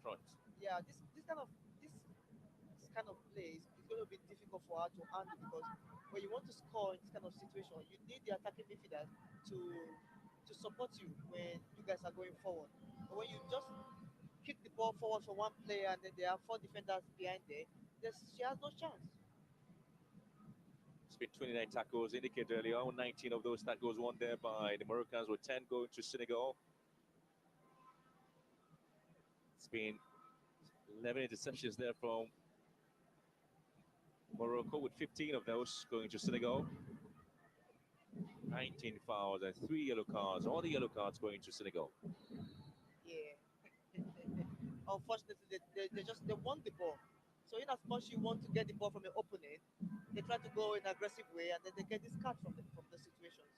front. Yeah, this kind of play is going to be difficult for her to handle because when you want to score in this kind of situation, you need the attacking midfielder to support you when you guys are going forward. But when you just kick the ball forward for one player and then there are four defenders behind there, she has no chance. It's been 29 tackles indicated earlier on. 19 of those tackles won there by the Moroccans, with 10 going to Senegal. It's been 11 interceptions there from Morocco, with 15 of those going to Senegal. 19 fouls and 3 yellow cards. All the yellow cards going to Senegal. Yeah. Unfortunately, they want the ball. So in as much you want to get the ball from your opponent, they try to go in an aggressive way, and then they get this card from the situations.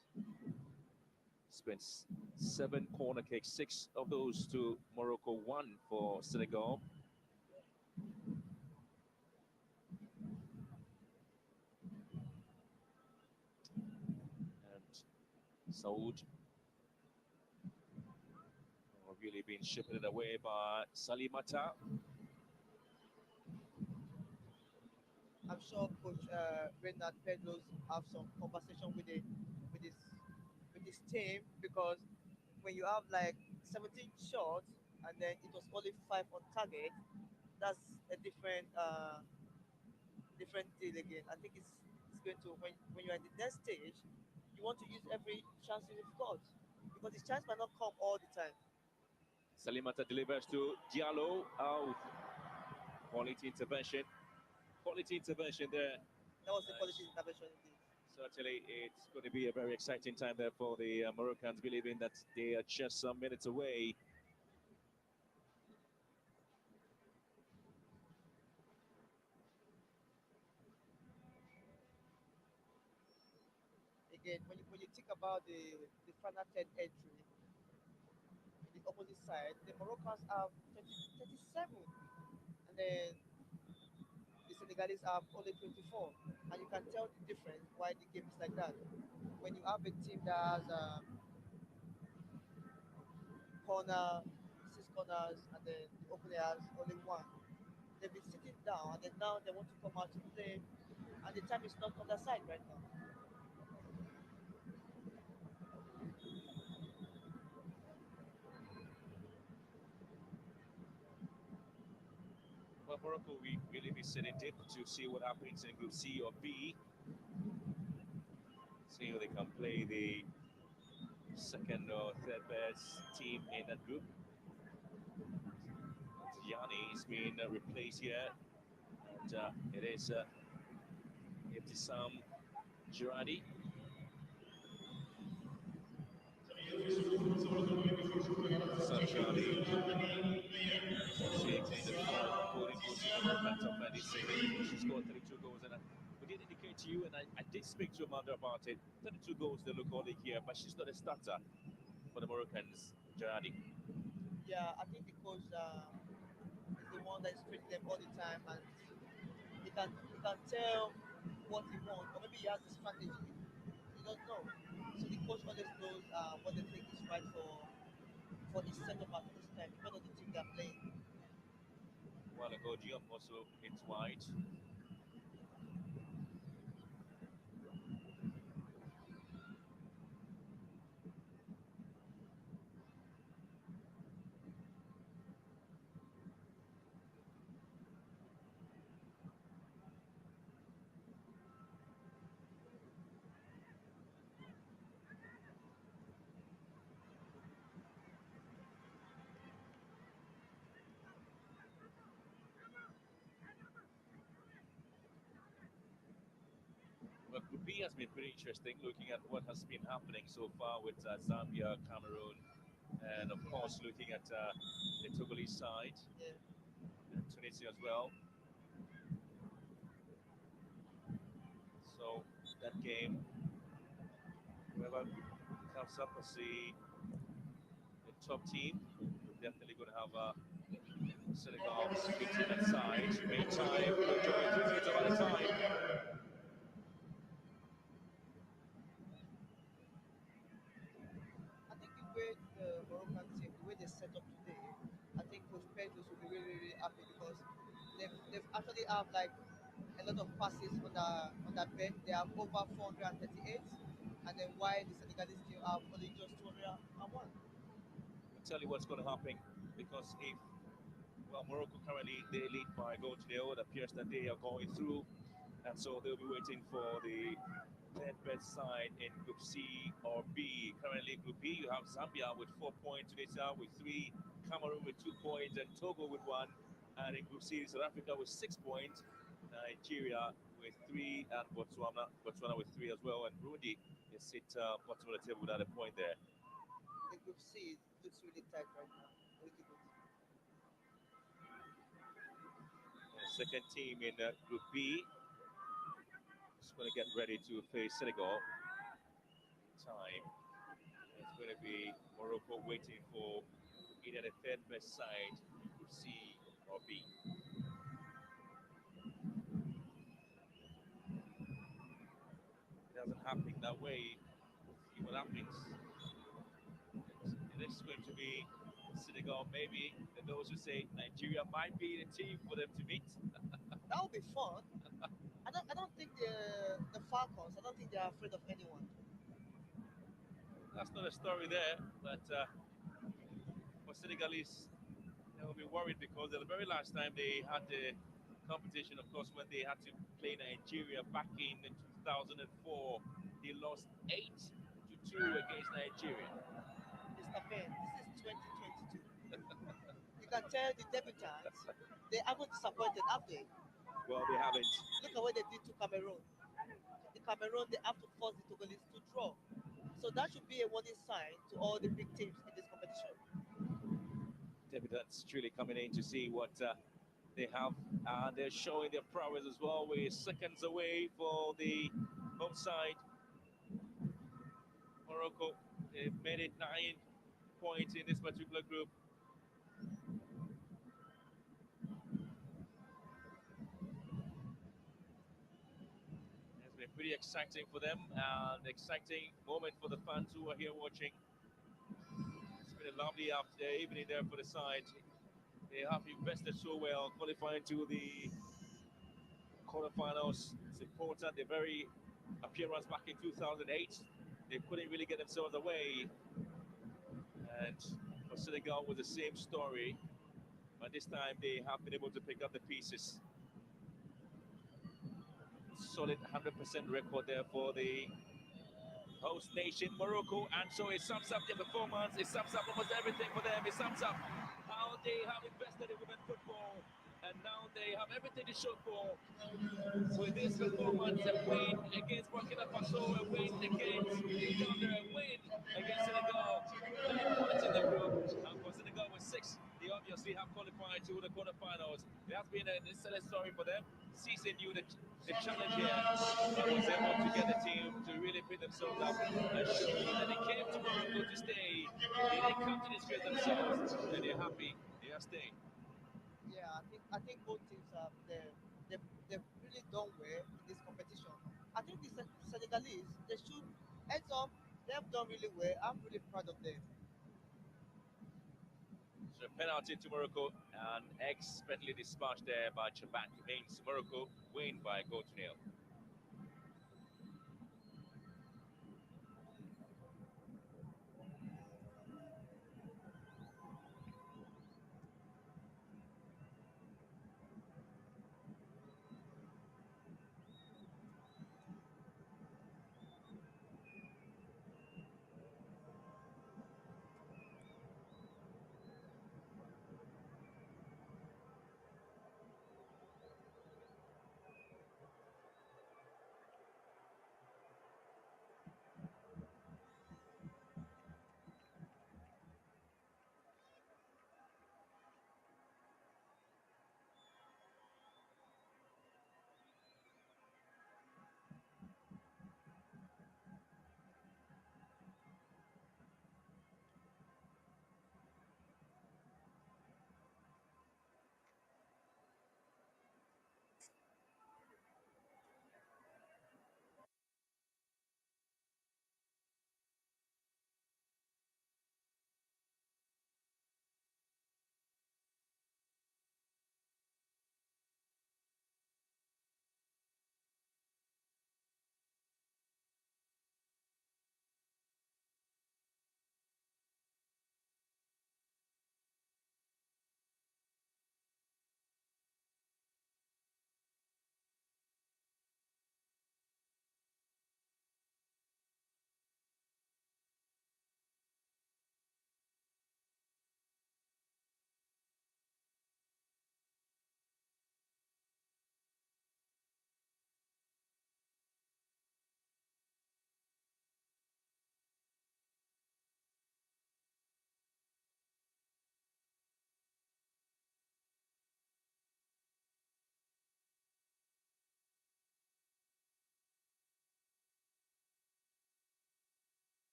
Spent 7 corner kicks, 6 of those to Morocco, 1 for Senegal. And Saud really been shipping it away by Salimata. I'm sure Coach Renard Pedros have some conversation with his team, because when you have like 17 shots and then it was only 5 on target, that's a different deal again. I think it's going to, when you're at the next stage, you want to use every chance you've got, because the chance might not come all the time. Salimata delivers to Diallo. Out. Quality intervention. Quality intervention there. That was the quality intervention indeed. Certainly, it's going to be a very exciting time there for the Moroccans, believing that they are just some minutes away. Again, when you think about the final third entry, the opposite side, the Moroccans have 37, and then the Senegalese have only 24. And you can tell the difference why the game is like that. When you have a team that has corner, 6 corners, and then the opener has only one, they've been sitting down, and then now they want to come out to play, and the time is not on their side right now. Well, Morocco will really be sitting deep to see what happens in Group C or B. See who they can play the second or third best team in that group. Yanni is being replaced here, and it is Ibtisam Girardi. Ibtisam Girardi, shaping the form according to the Moroccan top end this season. She scored 32 goals, and we did indicate to you, and I did speak to Amanda about it. 32 goals, the local league here, but she's not a starter for the Moroccans, Girardi. Yeah, I think because he's the one that is training them all the time, and he can tell what he wants, or maybe he has a strategy. He don't know. So the coach always knows what they think is right for his setup at this time, because of the team they're playing. While ago, Diop also hits wide. Well, Group B has been pretty interesting, looking at what has been happening so far with Zambia, Cameroon, and of course looking at the Togolese side, Yeah. and Tunisia as well. So that game, whoever comes up as the top team, we're definitely going to have Senegal beating that side. Meantime, we're enjoying 3 minutes of added time. Moroccan team, the way they set up today, I think Coach Pedros will be really, really happy because they've actually have like a lot of passes on that bench. They have over 438, and then while the Senegalese team have only just 201. I'll tell you what's going to happen, because if, well, Morocco currently they lead by goal to nil. It appears that they are going through, and so they'll be waiting for the third best side in Group C or B. Currently, Group B, you have Zambia with 4 points, Tunisia with 3, Cameroon with 2 points, and Togo with 1. And in Group C, South Africa with 6 points, Nigeria with 3, and Botswana with 3 as well. And Burundi is sit bottom of the table without a point there. The Group C looks really tight right now. Really good. Second team in Group B is going to get ready to face Senegal. Time it's going to be Morocco waiting for either the third best side in Group C or B. It doesn't happen that way. See what happens. It is going to be Senegal, maybe. And those who say Nigeria might be the team for them to meet. That would be fun. I don't think the Falcons. I don't think they're afraid of anyone. That's not a story there, but for Senegalese, they will be worried because the very last time they had the competition, of course, when they had to play Nigeria back in 2004, they lost 8-2 against Nigeria. Mr. Ben, this is 2022. You can tell the debutants they haven't disappointed, have they? Well, they haven't. Look at what they did to Cameroon. The Cameroon, they have to force the Togolese to draw. So that should be a warning sign to all the big teams in this competition. Debutants truly coming in to see what they have, and they're showing their prowess as well. We're seconds away for the home side. Morocco, they've made it 9 points in this particular group. It's been pretty exciting for them, and exciting moment for the fans who are here watching. It's been a lovely evening there for the side. They have invested so well, qualifying to the quarterfinals. It's important. Their very appearance back in 2008, they couldn't really get themselves away. And for Senegal was the same story, but this time they have been able to pick up the pieces. Solid 100% record there for the host nation, Morocco, and so it sums up their performance. It sums up almost everything for them. It sums up how they have invested in women's football, and now they have everything to show for with this performance. A win against Burkina Faso, a win against Uganda, a win against Senegal. 9 points in the group, and for Senegal with 6, they obviously have qualified to the quarterfinals. It has been an excellent story for them. Season knew the challenge here, but was able to get the team to really pick themselves up and show that they came to Morocco to stay. They didn't come to disgrace themselves, and they're happy. They are staying. Yeah, I think both teams have they've really done well in this competition. I think the Senegalese, they should heads up. They have done really well. I'm really proud of them. So penalty to Morocco, and expertly dispatched there by Chabak means Morocco win by a goal to nil.